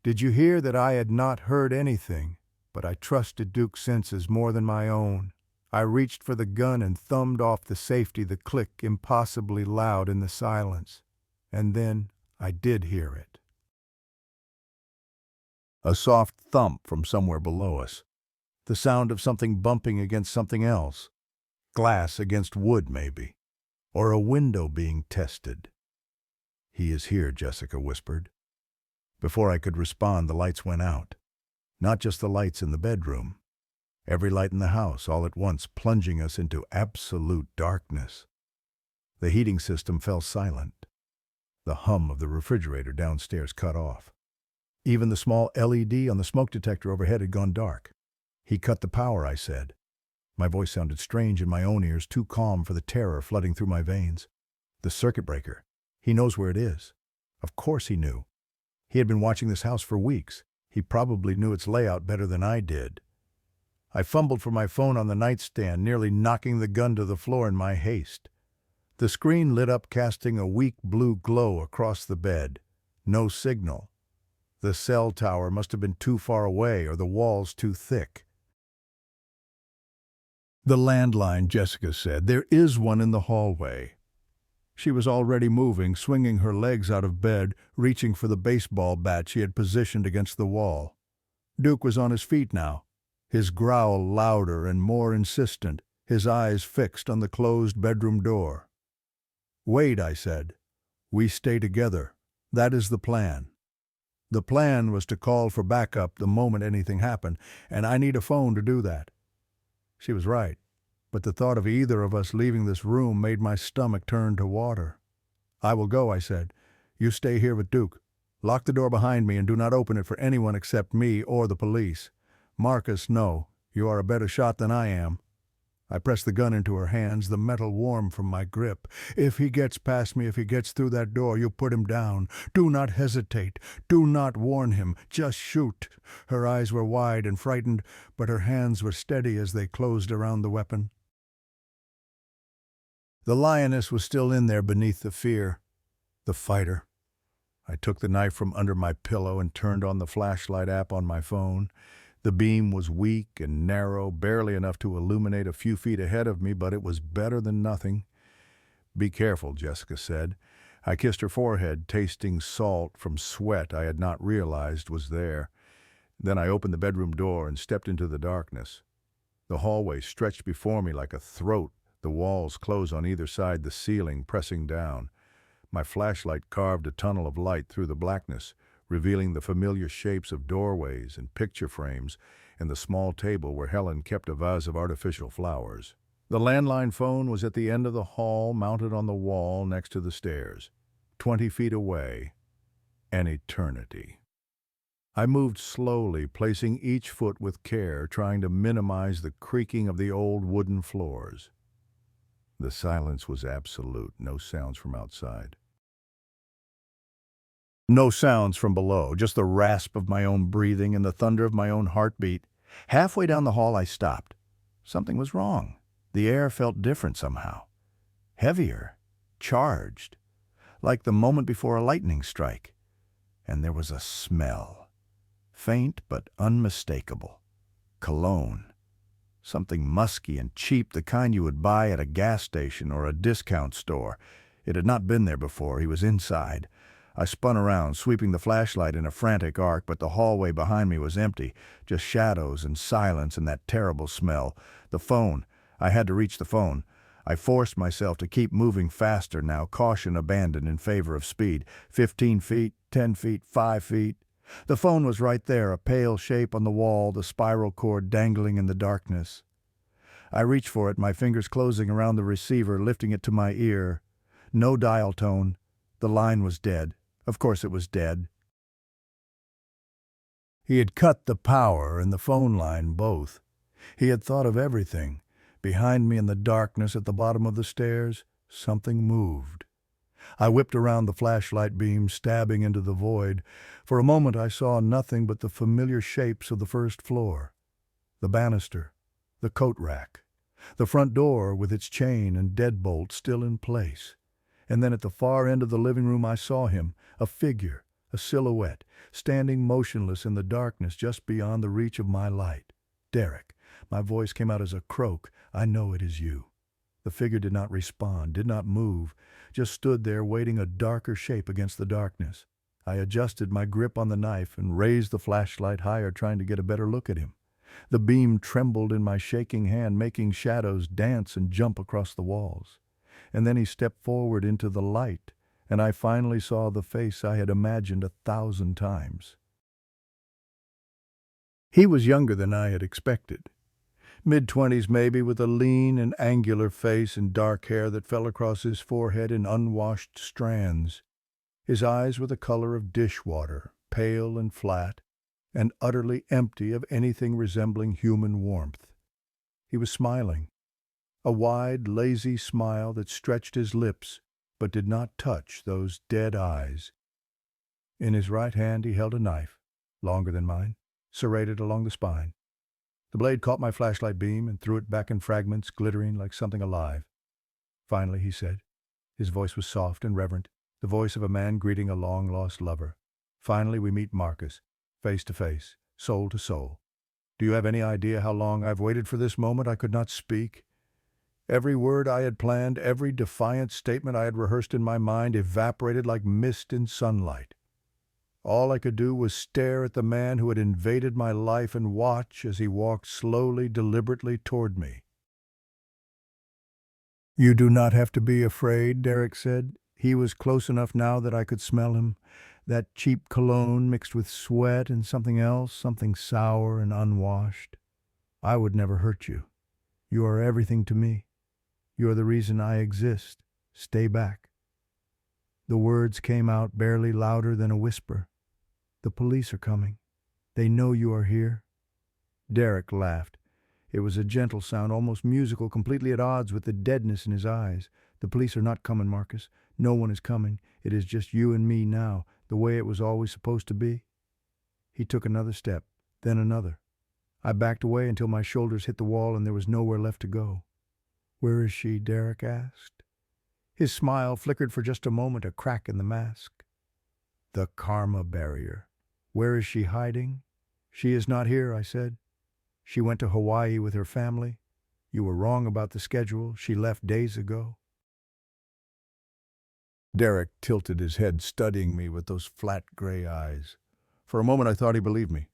"Did you hear that I had not heard anything?" But I trusted Duke's senses more than my own. I reached for the gun and thumbed off the safety, the click impossibly loud in the silence. And then I did hear it. A soft thump from somewhere below us. The sound of something bumping against something else. Glass against wood, maybe. Or a window being tested. "He is here," Jessica whispered. Before I could respond, the lights went out. Not just the lights in the bedroom. Every light in the house, all at once, plunging us into absolute darkness. The heating system fell silent. The hum of the refrigerator downstairs cut off. Even the small LED on the smoke detector overhead had gone dark. "He cut the power," I said. My voice sounded strange in my own ears, too calm for the terror flooding through my veins. "The circuit breaker. He knows where it is." Of course he knew. He had been watching this house for weeks. He probably knew its layout better than I did. I fumbled for my phone on the nightstand, nearly knocking the gun to the floor in my haste. The screen lit up, casting a weak blue glow across the bed. No signal. The cell tower must have been too far away or the walls too thick. "The landline," Jessica said. "There is one in the hallway." She was already moving, swinging her legs out of bed, reaching for the baseball bat she had positioned against the wall. Duke was on his feet now, his growl louder and more insistent, his eyes fixed on the closed bedroom door. "Wait," I said. "We stay together. That is the plan." The plan was to call for backup the moment anything happened, and I need a phone to do that. She was right, but the thought of either of us leaving this room made my stomach turn to water. "I will go," I said. "You stay here with Duke. Lock the door behind me and do not open it for anyone except me or the police. Marcus, no. You are a better shot than I am." I pressed the gun into her hands, the metal warm from my grip. "If he gets past me, if he gets through that door, you put him down. Do not hesitate. Do not warn him. Just shoot." Her eyes were wide and frightened, but her hands were steady as they closed around the weapon. The lioness was still in there beneath the fear. The fighter. I took the knife from under my pillow and turned on the flashlight app on my phone. The beam was weak and narrow, barely enough to illuminate a few feet ahead of me, but it was better than nothing. "Be careful," Jessica said. I kissed her forehead, tasting salt from sweat I had not realized was there. Then I opened the bedroom door and stepped into the darkness. The hallway stretched before me like a throat, the walls close on either side, the ceiling pressing down. My flashlight carved a tunnel of light through the blackness, revealing the familiar shapes of doorways and picture frames and the small table where Helen kept a vase of artificial flowers. The landline phone was at the end of the hall, mounted on the wall next to the stairs. 20 feet away. An eternity. I moved slowly, placing each foot with care, trying to minimize the creaking of the old wooden floors. The silence was absolute, no sounds from outside. No sounds from below, just the rasp of my own breathing and the thunder of my own heartbeat. Halfway down the hall I stopped. Something was wrong. The air felt different somehow. Heavier, charged, like the moment before a lightning strike. And there was a smell. Faint but unmistakable. Cologne. Something musky and cheap, the kind you would buy at a gas station or a discount store. It had not been there before. He was inside. I spun around, sweeping the flashlight in a frantic arc, but the hallway behind me was empty, just shadows and silence and that terrible smell. The phone. I had to reach the phone. I forced myself to keep moving faster now, caution abandoned in favor of speed. 15 feet, 10 feet, 5 feet. The phone was right there, a pale shape on the wall, the spiral cord dangling in the darkness. I reached for it, my fingers closing around the receiver, lifting it to my ear. No dial tone. The line was dead. Of course it was dead. He had cut the power and the phone line both. He had thought of everything. Behind me in the darkness at the bottom of the stairs, something moved. I whipped around the flashlight beam, stabbing into the void. For a moment I saw nothing but the familiar shapes of the first floor. The banister, the coat rack, the front door with its chain and deadbolt still in place. And then at the far end of the living room I saw him, a figure, a silhouette, standing motionless in the darkness just beyond the reach of my light. "Derek." My voice came out as a croak. "I know it is you." The figure did not respond, did not move, just stood there waiting, a darker shape against the darkness. I adjusted my grip on the knife and raised the flashlight higher, trying to get a better look at him. The beam trembled in my shaking hand, making shadows dance and jump across the walls. And then he stepped forward into the light, and I finally saw the face I had imagined 1,000 times. He was younger than I had expected. Mid-20s maybe, with a lean and angular face and dark hair that fell across his forehead in unwashed strands. His eyes were the color of dishwater, pale and flat, and utterly empty of anything resembling human warmth. He was smiling, a wide, lazy smile that stretched his lips but did not touch those dead eyes. In his right hand he held a knife, longer than mine, serrated along the spine. The blade caught my flashlight beam and threw it back in fragments, glittering like something alive. "Finally," he said. His voice was soft and reverent, the voice of a man greeting a long-lost lover. "Finally we meet, Marcus, face to face, soul to soul. Do you have any idea how long I've waited for this moment?" I could not speak. Every word I had planned, every defiant statement I had rehearsed in my mind evaporated like mist in sunlight. All I could do was stare at the man who had invaded my life and watch as he walked slowly, deliberately toward me. "You do not have to be afraid," Derek said. He was close enough now that I could smell him. That cheap cologne mixed with sweat and something else, something sour and unwashed. "I would never hurt you. You are everything to me. You are the reason I exist. Stay back." The words came out barely louder than a whisper. "The police are coming. They know you are here." Derek laughed. It was a gentle sound, almost musical, completely at odds with the deadness in his eyes. "The police are not coming, Marcus. No one is coming. It is just you and me now, the way it was always supposed to be." He took another step, then another. I backed away until my shoulders hit the wall and there was nowhere left to go. "Where is she?" Derek asked. His smile flickered for just a moment, a crack in the mask. "The karma barrier. Where is she hiding?" "She is not here," I said. "She went to Hawaii with her family. You were wrong about the schedule. She left days ago." Derek tilted his head, studying me with those flat gray eyes. For a moment I thought he believed me.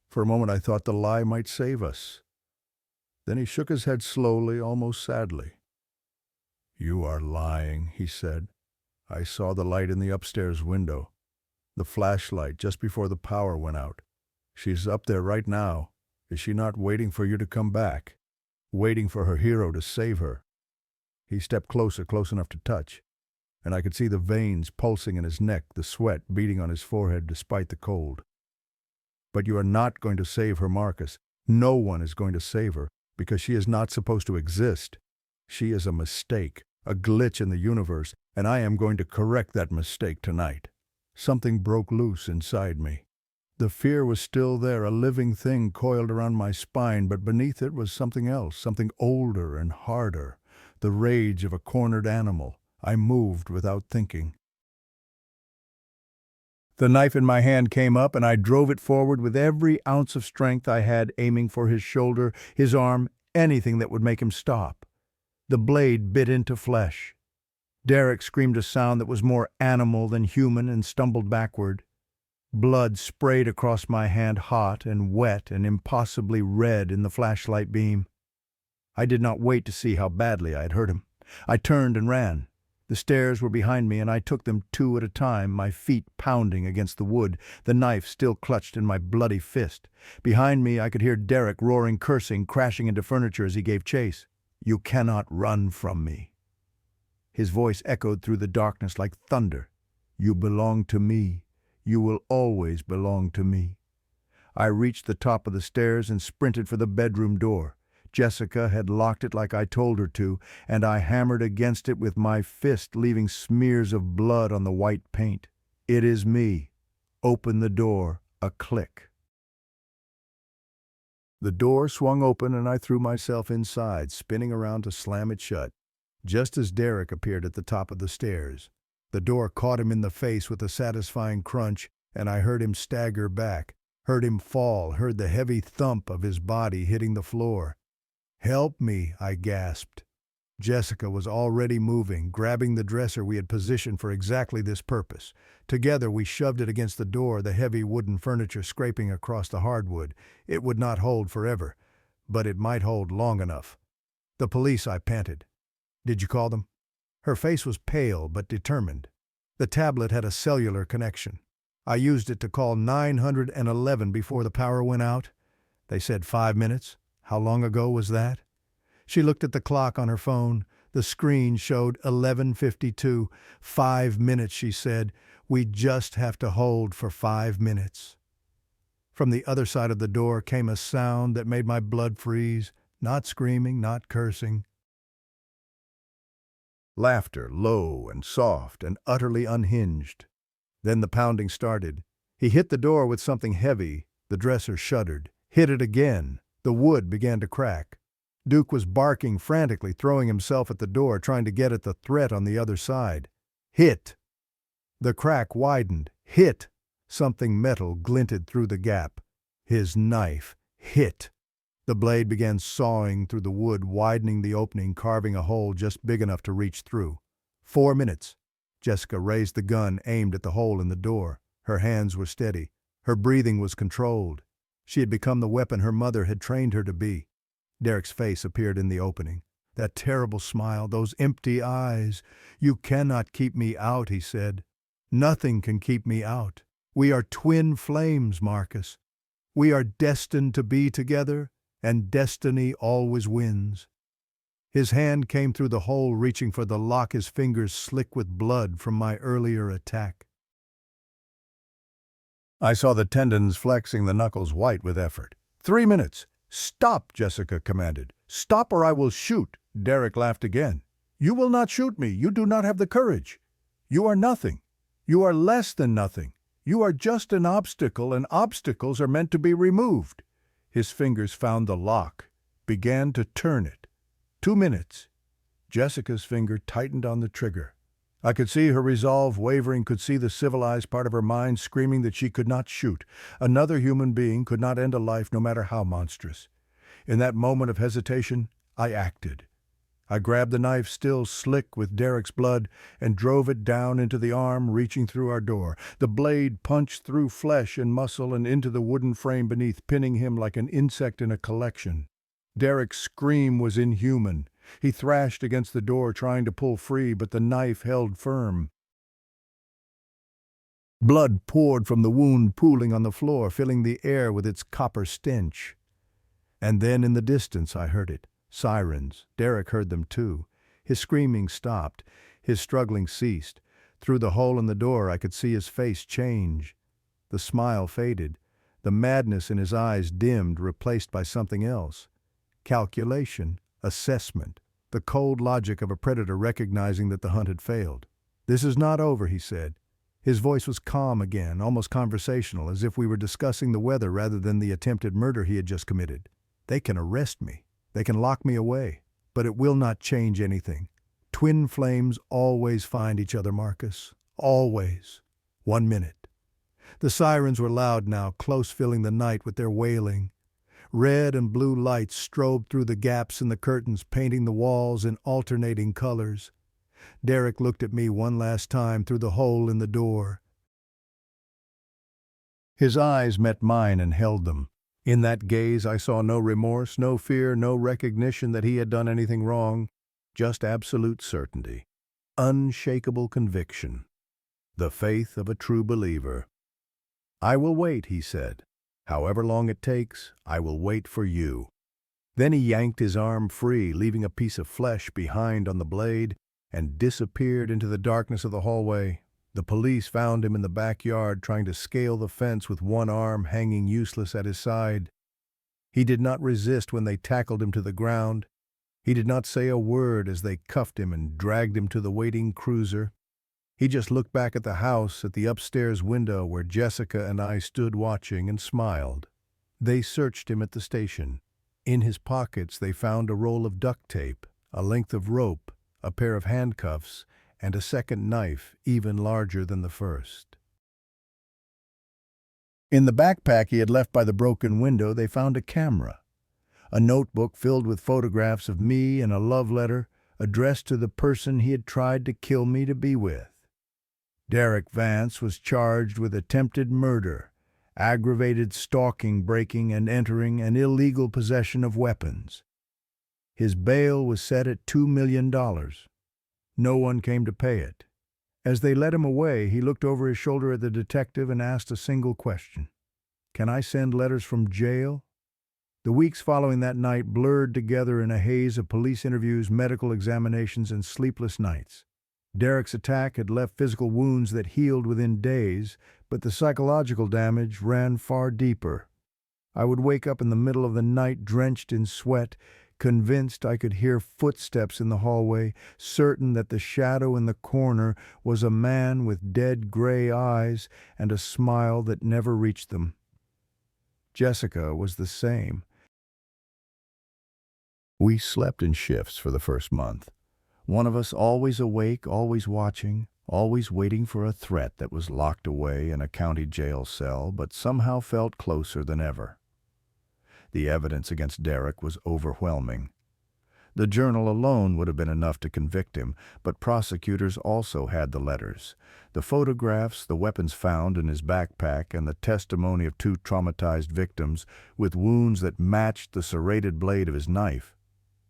For a moment I thought the lie might save us. Then he shook his head slowly, almost sadly. "You are lying," he said. "I saw the light in the upstairs window. The flashlight just before the power went out. She's up there right now. Is she not waiting for you to come back? Waiting for her hero to save her?" He stepped closer, close enough to touch, and I could see the veins pulsing in his neck, the sweat beating on his forehead despite the cold. "But you are not going to save her, Marcus. No one is going to save her, because she is not supposed to exist. She is a mistake, a glitch in the universe, and I am going to correct that mistake tonight." Something broke loose inside me. The fear was still there, a living thing coiled around my spine, but beneath it was something else, something older and harder, the rage of a cornered animal. I moved without thinking. The knife in my hand came up, and I drove it forward with every ounce of strength I had, aiming for his shoulder, his arm, anything that would make him stop. The blade bit into flesh. Derek screamed a sound that was more animal than human and stumbled backward. Blood sprayed across my hand, hot and wet and impossibly red in the flashlight beam. I did not wait to see how badly I had hurt him. I turned and ran. The stairs were behind me, and I took them 2 at a time, my feet pounding against the wood, the knife still clutched in my bloody fist. Behind me I could hear Derek roaring, cursing, crashing into furniture as he gave chase. "You cannot run from me." His voice echoed through the darkness like thunder. "You belong to me. You will always belong to me." I reached the top of the stairs and sprinted for the bedroom door. Jessica had locked it like I told her to, and I hammered against it with my fist, leaving smears of blood on the white paint. "It is me. Open the door." A click. The door swung open and I threw myself inside, spinning around to slam it shut, just as Derek appeared at the top of the stairs. The door caught him in the face with a satisfying crunch, and I heard him stagger back, heard him fall, heard the heavy thump of his body hitting the floor. "Help me," I gasped. Jessica was already moving, grabbing the dresser we had positioned for exactly this purpose. Together we shoved it against the door, the heavy wooden furniture scraping across the hardwood. It would not hold forever, but it might hold long enough. "The police," I panted. "Did you call them?" Her face was pale but determined. The tablet had a cellular connection. "I used it to call 911 before the power went out." They said 5 minutes. How long ago was that? She looked at the clock on her phone. The screen showed 11:52. 5 minutes, she said. "We just have to hold for 5 minutes. From the other side of the door came a sound that made my blood freeze. Not screaming, not cursing. Laughter, low and soft and utterly unhinged. Then the pounding started. He hit the door with something heavy. The dresser shuddered. Hit it again. The wood began to crack. Duke was barking frantically, throwing himself at the door, trying to get at the threat on the other side. Hit! The crack widened. Hit! Something metal glinted through the gap. His knife. Hit! The blade began sawing through the wood, widening the opening, carving a hole just big enough to reach through. 4 minutes. Jessica raised the gun, aimed at the hole in the door. Her hands were steady. Her breathing was controlled. She had become the weapon her mother had trained her to be. Derek's face appeared in the opening. That terrible smile, those empty eyes. "You cannot keep me out," he said. "Nothing can keep me out. We are twin flames, Marcus. We are destined to be together, and destiny always wins." His hand came through the hole, reaching for the lock, his fingers slick with blood from my earlier attack. I saw the tendons flexing, the knuckles white with effort. 3 minutes. "Stop," Jessica commanded. "Stop or I will shoot." Derek laughed again. "You will not shoot me. You do not have the courage. You are nothing. You are less than nothing. You are just an obstacle, and obstacles are meant to be removed." His fingers found the lock, began to turn it. 2 minutes. Jessica's finger tightened on the trigger. I could see her resolve wavering, could see the civilized part of her mind screaming that she could not shoot. Another human being could not end a life, no matter how monstrous. In that moment of hesitation, I acted. I grabbed the knife, still slick with Derek's blood, and drove it down into the arm, reaching through our door. The blade punched through flesh and muscle and into the wooden frame beneath, pinning him like an insect in a collection. Derek's scream was inhuman. He thrashed against the door, trying to pull free, but the knife held firm. Blood poured from the wound, pooling on the floor, filling the air with its copper stench. And then in the distance I heard it. Sirens. Derek heard them too. His screaming stopped. His struggling ceased. Through the hole in the door I could see his face change. The smile faded. The madness in his eyes dimmed, replaced by something else. Calculation. Assessment. The cold logic of a predator recognizing that the hunt had failed. "This is not over," he said. His voice was calm again, almost conversational, as if we were discussing the weather rather than the attempted murder he had just committed. "They can arrest me. They can lock me away. But it will not change anything. Twin flames always find each other, Marcus. Always. 1 minute." The sirens were loud now, close, filling the night with their wailing. Red and blue lights strobed through the gaps in the curtains, painting the walls in alternating colors. Derek looked at me one last time through the hole in the door. His eyes met mine and held them. In that gaze I saw no remorse, no fear, no recognition that he had done anything wrong, just absolute certainty. Unshakable conviction. The faith of a true believer. "I will wait," he said. "However long it takes, I will wait for you." Then he yanked his arm free, leaving a piece of flesh behind on the blade, and disappeared into the darkness of the hallway. The police found him in the backyard, trying to scale the fence with one arm hanging useless at his side. He did not resist when they tackled him to the ground. He did not say a word as they cuffed him and dragged him to the waiting cruiser. He just looked back at the house, at the upstairs window where Jessica and I stood watching, and smiled. They searched him at the station. In his pockets they found a roll of duct tape, a length of rope, a pair of handcuffs, and a second knife even larger than the first. In the backpack he had left by the broken window they found a camera, a notebook filled with photographs of me, and a love letter addressed to the person he had tried to kill me to be with. Derek Vance was charged with attempted murder, aggravated stalking, breaking and entering, and illegal possession of weapons. His bail was set at $2 million. No one came to pay it. As they led him away, he looked over his shoulder at the detective and asked a single question. "Can I send letters from jail?" The weeks following that night blurred together in a haze of police interviews, medical examinations, and sleepless nights. Derek's attack had left physical wounds that healed within days, but the psychological damage ran far deeper. I would wake up in the middle of the night drenched in sweat, convinced I could hear footsteps in the hallway, certain that the shadow in the corner was a man with dead gray eyes and a smile that never reached them. Jessica was the same. We slept in shifts for the first month. One of us always awake, always watching, always waiting for a threat that was locked away in a county jail cell, but somehow felt closer than ever. The evidence against Derek was overwhelming. The journal alone would have been enough to convict him, but prosecutors also had the letters, the photographs, the weapons found in his backpack, and the testimony of 2 traumatized victims with wounds that matched the serrated blade of his knife.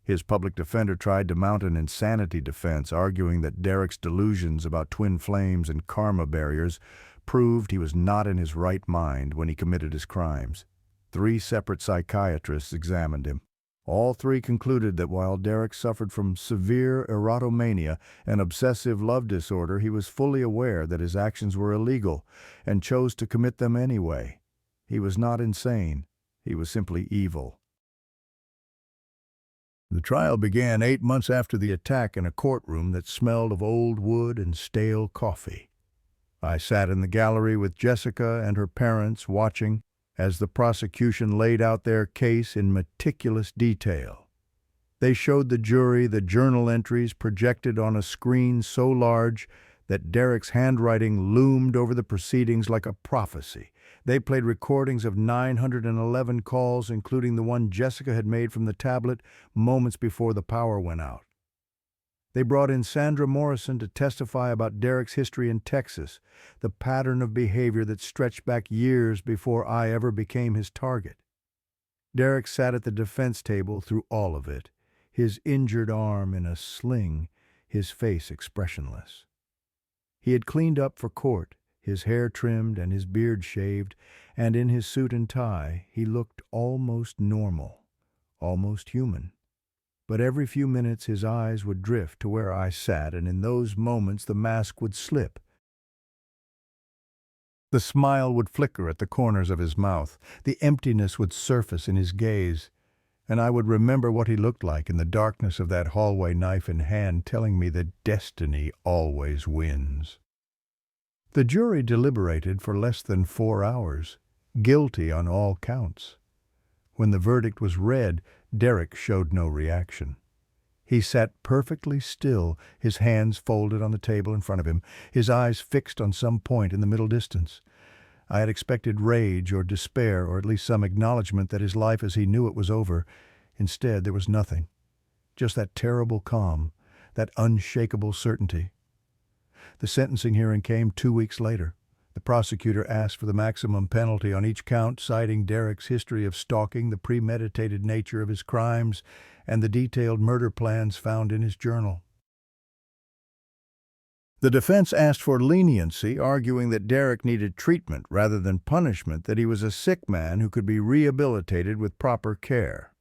His public defender tried to mount an insanity defense, arguing that Derek's delusions about twin flames and karma barriers proved he was not in his right mind when he committed his crimes. 3 separate psychiatrists examined him. All 3 concluded that while Derek suffered from severe erotomania, an obsessive love disorder, he was fully aware that his actions were illegal and chose to commit them anyway. He was not insane. He was simply evil. The trial began 8 months after the attack in a courtroom that smelled of old wood and stale coffee. I sat in the gallery with Jessica and her parents, watching as the prosecution laid out their case in meticulous detail. They showed the jury the journal entries projected on a screen so large that Derek's handwriting loomed over the proceedings like a prophecy. They played recordings of 911 calls, including the one Jessica had made from the tablet moments before the power went out. They brought in Sandra Morrison to testify about Derek's history in Texas, the pattern of behavior that stretched back years before I ever became his target. Derek sat at the defense table through all of it, his injured arm in a sling, his face expressionless. He had cleaned up for court, his hair trimmed and his beard shaved, and in his suit and tie he looked almost normal, almost human. But every few minutes his eyes would drift to where I sat, and in those moments the mask would slip. The smile would flicker at the corners of his mouth, the emptiness would surface in his gaze, and I would remember what he looked like in the darkness of that hallway, knife in hand, telling me that destiny always wins. The jury deliberated for less than 4 hours, guilty on all counts. When the verdict was read, Derek showed no reaction. He sat perfectly still, his hands folded on the table in front of him, his eyes fixed on some point in the middle distance. I had expected rage or despair, or at least some acknowledgement that his life as he knew it was over. Instead, there was nothing. Just that terrible calm, that unshakable certainty. The sentencing hearing came 2 weeks later. The prosecutor asked for the maximum penalty on each count, citing Derek's history of stalking, the premeditated nature of his crimes, and the detailed murder plans found in his journal. The defense asked for leniency, arguing that Derek needed treatment rather than punishment, that he was a sick man who could be rehabilitated with proper care.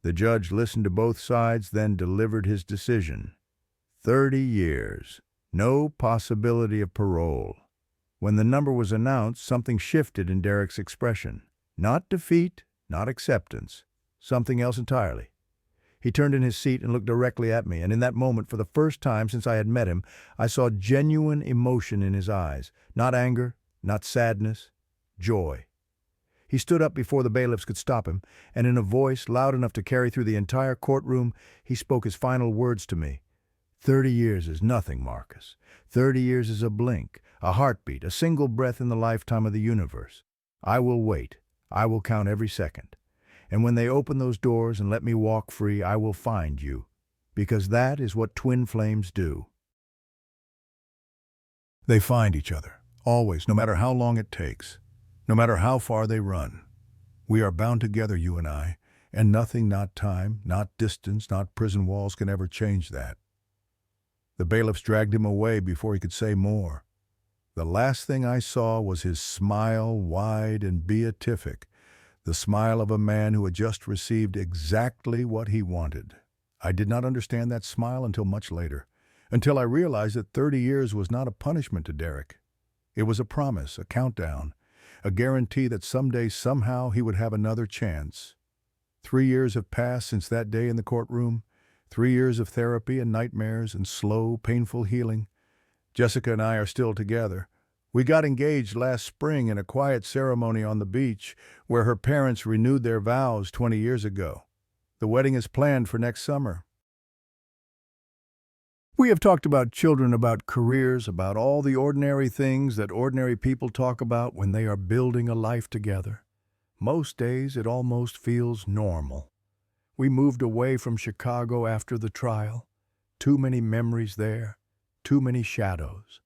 The judge listened to both sides, then delivered his decision. 30 years. No possibility of parole. When the number was announced, something shifted in Derek's expression. Not defeat, not acceptance, something else entirely. He turned in his seat and looked directly at me, and in that moment, for the first time since I had met him, I saw genuine emotion in his eyes. Not anger, not sadness, joy. He stood up before the bailiffs could stop him, and in a voice loud enough to carry through the entire courtroom, he spoke his final words to me. 30 years is nothing, Marcus. 30 years is a blink, a heartbeat, a single breath in the lifetime of the universe. I will wait. I will count every second. And when they open those doors and let me walk free, I will find you, because that is what twin flames do. They find each other, always, no matter how long it takes, no matter how far they run. We are bound together, you and I, and nothing, not time, not distance, not prison walls can ever change that. The bailiffs dragged him away before he could say more. The last thing I saw was his smile, wide and beatific, the smile of a man who had just received exactly what he wanted. I did not understand that smile until much later, until I realized that 30 years was not a punishment to Derek. It was a promise, a countdown, a guarantee that someday, somehow, he would have another chance. 3 years have passed since that day in the courtroom, 3 years of therapy and nightmares and slow, painful healing. Jessica and I are still together. We got engaged last spring in a quiet ceremony on the beach where her parents renewed their vows 20 years ago. The wedding is planned for next summer. We have talked about children, about careers, about all the ordinary things that ordinary people talk about when they are building a life together. Most days it almost feels normal. We moved away from Chicago after the trial. Too many memories there, too many shadows.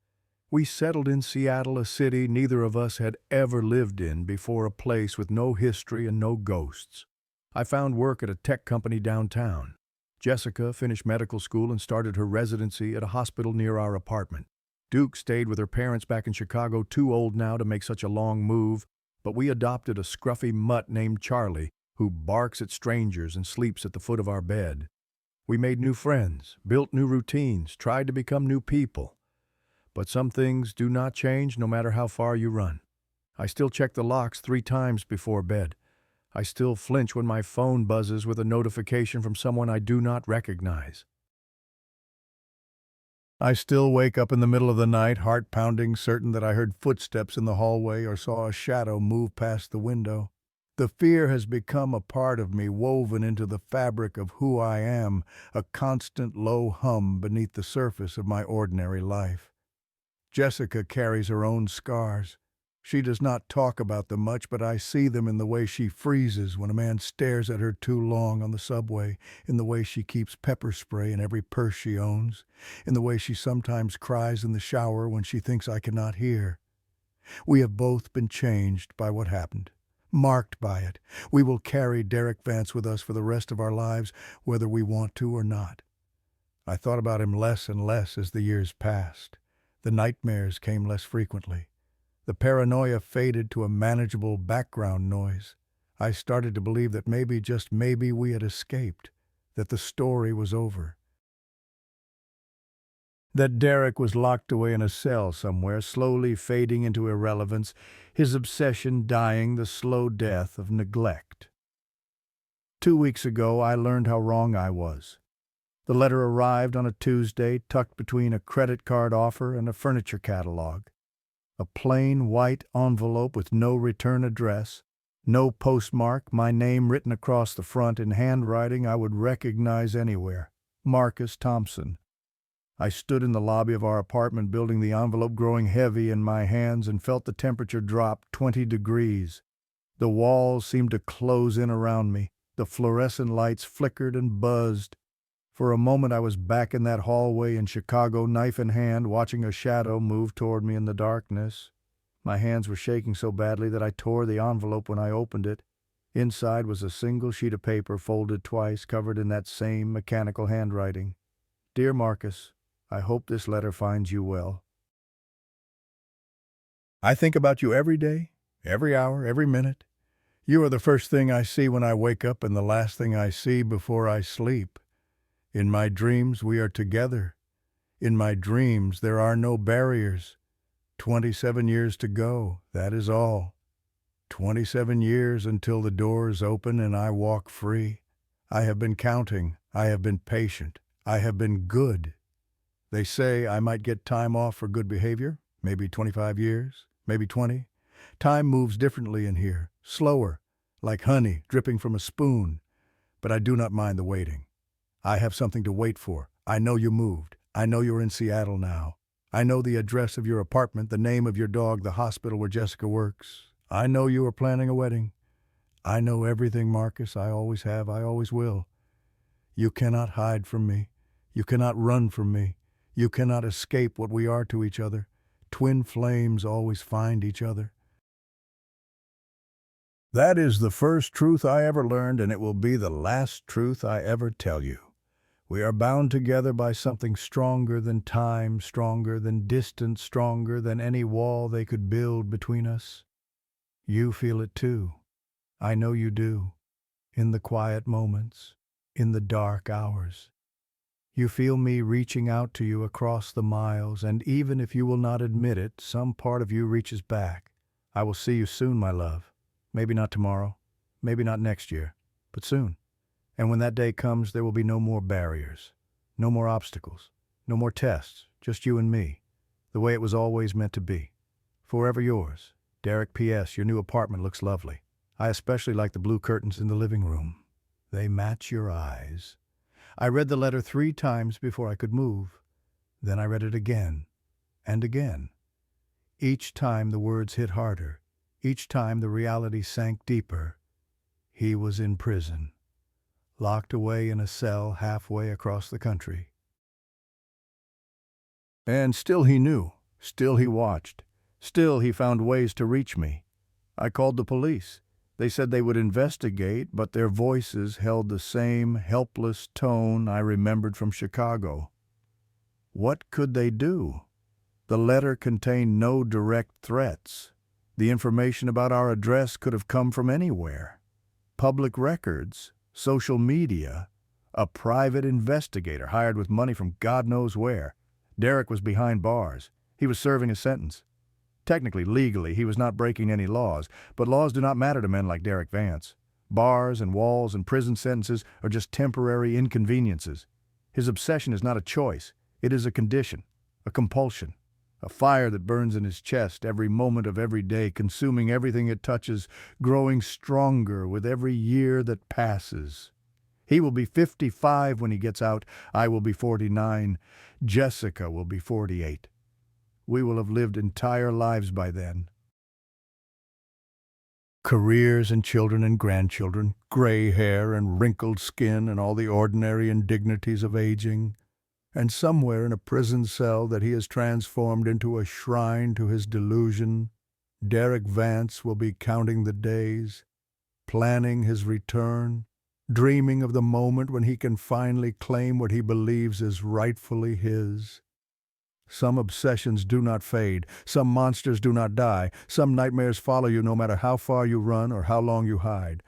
We settled in Seattle, a city neither of us had ever lived in before, a place with no history and no ghosts. I found work at a tech company downtown. Jessica finished medical school and started her residency at a hospital near our apartment. Duke stayed with her parents back in Chicago, too old now to make such a long move, but we adopted a scruffy mutt named Charlie, who barks at strangers and sleeps at the foot of our bed. We made new friends, built new routines, tried to become new people. But some things do not change no matter how far you run. I still check the locks 3 times before bed. I still flinch when my phone buzzes with a notification from someone I do not recognize. I still wake up in the middle of the night, heart pounding, certain that I heard footsteps in the hallway or saw a shadow move past the window. The fear has become a part of me, woven into the fabric of who I am, a constant low hum beneath the surface of my ordinary life. Jessica carries her own scars. She does not talk about them much, but I see them in the way she freezes when a man stares at her too long on the subway, in the way she keeps pepper spray in every purse she owns, in the way she sometimes cries in the shower when she thinks I cannot hear. We have both been changed by what happened, marked by it. We will carry Derek Vance with us for the rest of our lives, whether we want to or not. I thought about him less and less as the years passed. The nightmares came less frequently. The paranoia faded to a manageable background noise. I started to believe that maybe, just maybe, we had escaped, that the story was over. That Derek was locked away in a cell somewhere, slowly fading into irrelevance, his obsession dying the slow death of neglect. 2 weeks ago, I learned how wrong I was. The letter arrived on a Tuesday, tucked between a credit card offer and a furniture catalog. A plain white envelope with no return address, no postmark, my name written across the front in handwriting I would recognize anywhere. Marcus Thompson. I stood in the lobby of our apartment building, the envelope growing heavy in my hands, and felt the temperature drop 20 degrees. The walls seemed to close in around me. The fluorescent lights flickered and buzzed. For a moment I was back in that hallway in Chicago, knife in hand, watching a shadow move toward me in the darkness. My hands were shaking so badly that I tore the envelope when I opened it. Inside was a single sheet of paper folded twice, covered in that same mechanical handwriting. Dear Marcus, I hope this letter finds you well. I think about you every day, every hour, every minute. You are the first thing I see when I wake up and the last thing I see before I sleep. In my dreams, we are together. In my dreams, there are no barriers. 27 years to go, that is all. 27 years until the doors open and I walk free. I have been counting. I have been patient. I have been good. They say I might get time off for good behavior, maybe 25 years, maybe 20. Time moves differently in here, slower, like honey dripping from a spoon. But I do not mind the waiting. I have something to wait for. I know you moved. I know you're in Seattle now. I know the address of your apartment, the name of your dog, the hospital where Jessica works. I know you are planning a wedding. I know everything, Marcus. I always have. I always will. You cannot hide from me. You cannot run from me. You cannot escape what we are to each other. Twin flames always find each other. That is the first truth I ever learned, and it will be the last truth I ever tell you. We are bound together by something stronger than time, stronger than distance, stronger than any wall they could build between us. You feel it too. I know you do. In the quiet moments, in the dark hours. You feel me reaching out to you across the miles, and even if you will not admit it, some part of you reaches back. I will see you soon, my love. Maybe not tomorrow, maybe not next year, but soon. And when that day comes, there will be no more barriers, no more obstacles, no more tests, just you and me, the way it was always meant to be. Forever yours. Derek, P.S. Your new apartment looks lovely. I especially like the blue curtains in the living room. They match your eyes. I read the letter 3 times before I could move. Then I read it again and again. Each time the words hit harder. Each time the reality sank deeper. He was in prison, locked away in a cell halfway across the country. And still he knew, still he watched, still he found ways to reach me. I called the police. They said they would investigate, but their voices held the same helpless tone I remembered from Chicago. What could they do? The letter contained no direct threats. The information about our address could have come from anywhere. Public records, social media, a private investigator hired with money from God knows where. Derek was behind bars. He was serving a sentence. Technically, legally, he was not breaking any laws, but laws do not matter to men like Derek Vance. Bars and walls and prison sentences are just temporary inconveniences. His obsession is not a choice. It is a condition, a compulsion, a fire that burns in his chest every moment of every day, consuming everything it touches, growing stronger with every year that passes. He will be 55 when he gets out. I will be 49. Jessica will be 48. We will have lived entire lives by then. Careers and children and grandchildren, gray hair and wrinkled skin and all the ordinary indignities of aging. And somewhere in a prison cell that he has transformed into a shrine to his delusion, Derek Vance will be counting the days, planning his return, dreaming of the moment when he can finally claim what he believes is rightfully his. Some obsessions do not fade. Some monsters do not die. Some nightmares follow you no matter how far you run or how long you hide.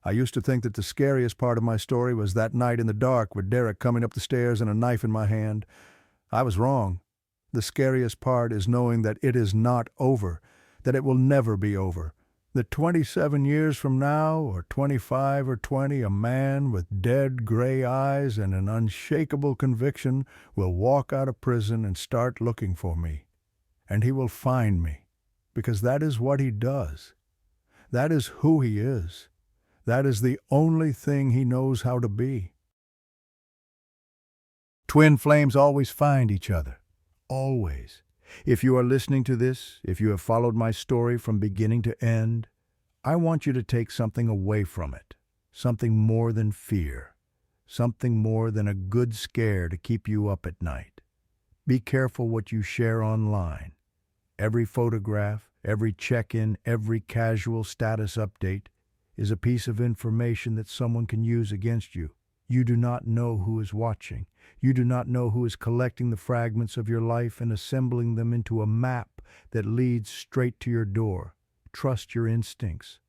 I used to think that the scariest part of my story was that night in the dark with Derek coming up the stairs and a knife in my hand. I was wrong. The scariest part is knowing that it is not over, that it will never be over. That 27 years from now, or 25 or 20, a man with dead gray eyes and an unshakable conviction will walk out of prison and start looking for me. And he will find me, because that is what he does. That is who he is. That is the only thing he knows how to be. Twin flames always find each other. Always. If you are listening to this, if you have followed my story from beginning to end, I want you to take something away from it, something more than fear, something more than a good scare to keep you up at night. Be careful what you share online. Every photograph, every check-in, every casual status update is a piece of information that someone can use against you. You do not know who is watching. You do not know who is collecting the fragments of your life and assembling them into a map that leads straight to your door. Trust your instincts.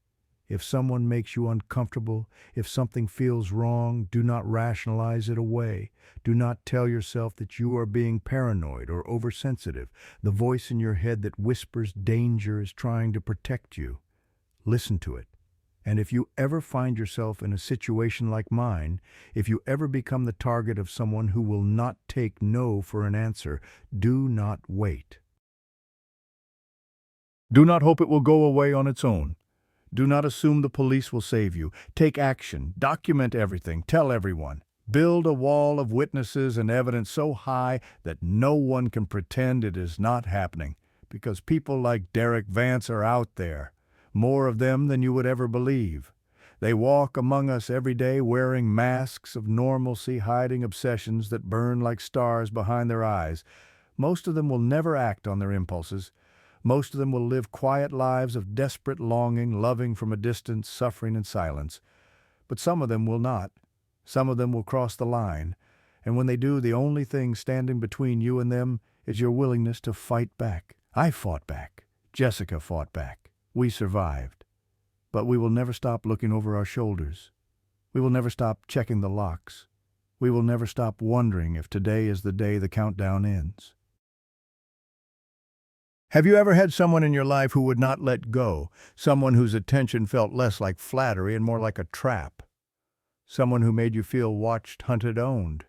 If someone makes you uncomfortable, if something feels wrong, do not rationalize it away. Do not tell yourself that you are being paranoid or oversensitive. The voice in your head that whispers danger is trying to protect you. Listen to it. And if you ever find yourself in a situation like mine, if you ever become the target of someone who will not take no for an answer, do not wait. Do not hope it will go away on its own. Do not assume the police will save you. Take action. Document everything. Tell everyone. Build a wall of witnesses and evidence so high that no one can pretend it is not happening, because people like Derek Vance are out there, more of them than you would ever believe. They walk among us every day wearing masks of normalcy, hiding obsessions that burn like stars behind their eyes. Most of them will never act on their impulses. Most of them will live quiet lives of desperate longing, loving from a distance, suffering in silence. But some of them will not. Some of them will cross the line. And when they do, the only thing standing between you and them is your willingness to fight back. I fought back. Jessica fought back. We survived. But we will never stop looking over our shoulders. We will never stop checking the locks. We will never stop wondering if today is the day the countdown ends. Have you ever had someone in your life who would not let go? Someone whose attention felt less like flattery and more like a trap? Someone who made you feel watched, hunted, owned?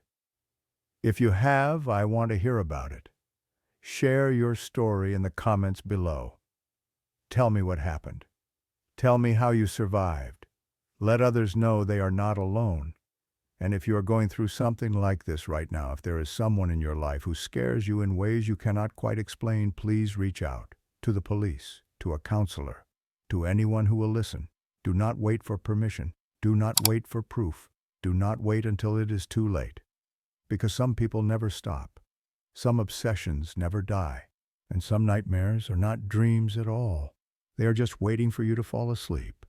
If you have, I want to hear about it. Share your story in the comments below. Tell me what happened. Tell me how you survived. Let others know they are not alone. And if you are going through something like this right now, if there is someone in your life who scares you in ways you cannot quite explain, please reach out to the police, to a counselor, to anyone who will listen. Do not wait for permission. Do not wait for proof. Do not wait until it is too late. Because some people never stop. Some obsessions never die. And some nightmares are not dreams at all. They are just waiting for you to fall asleep.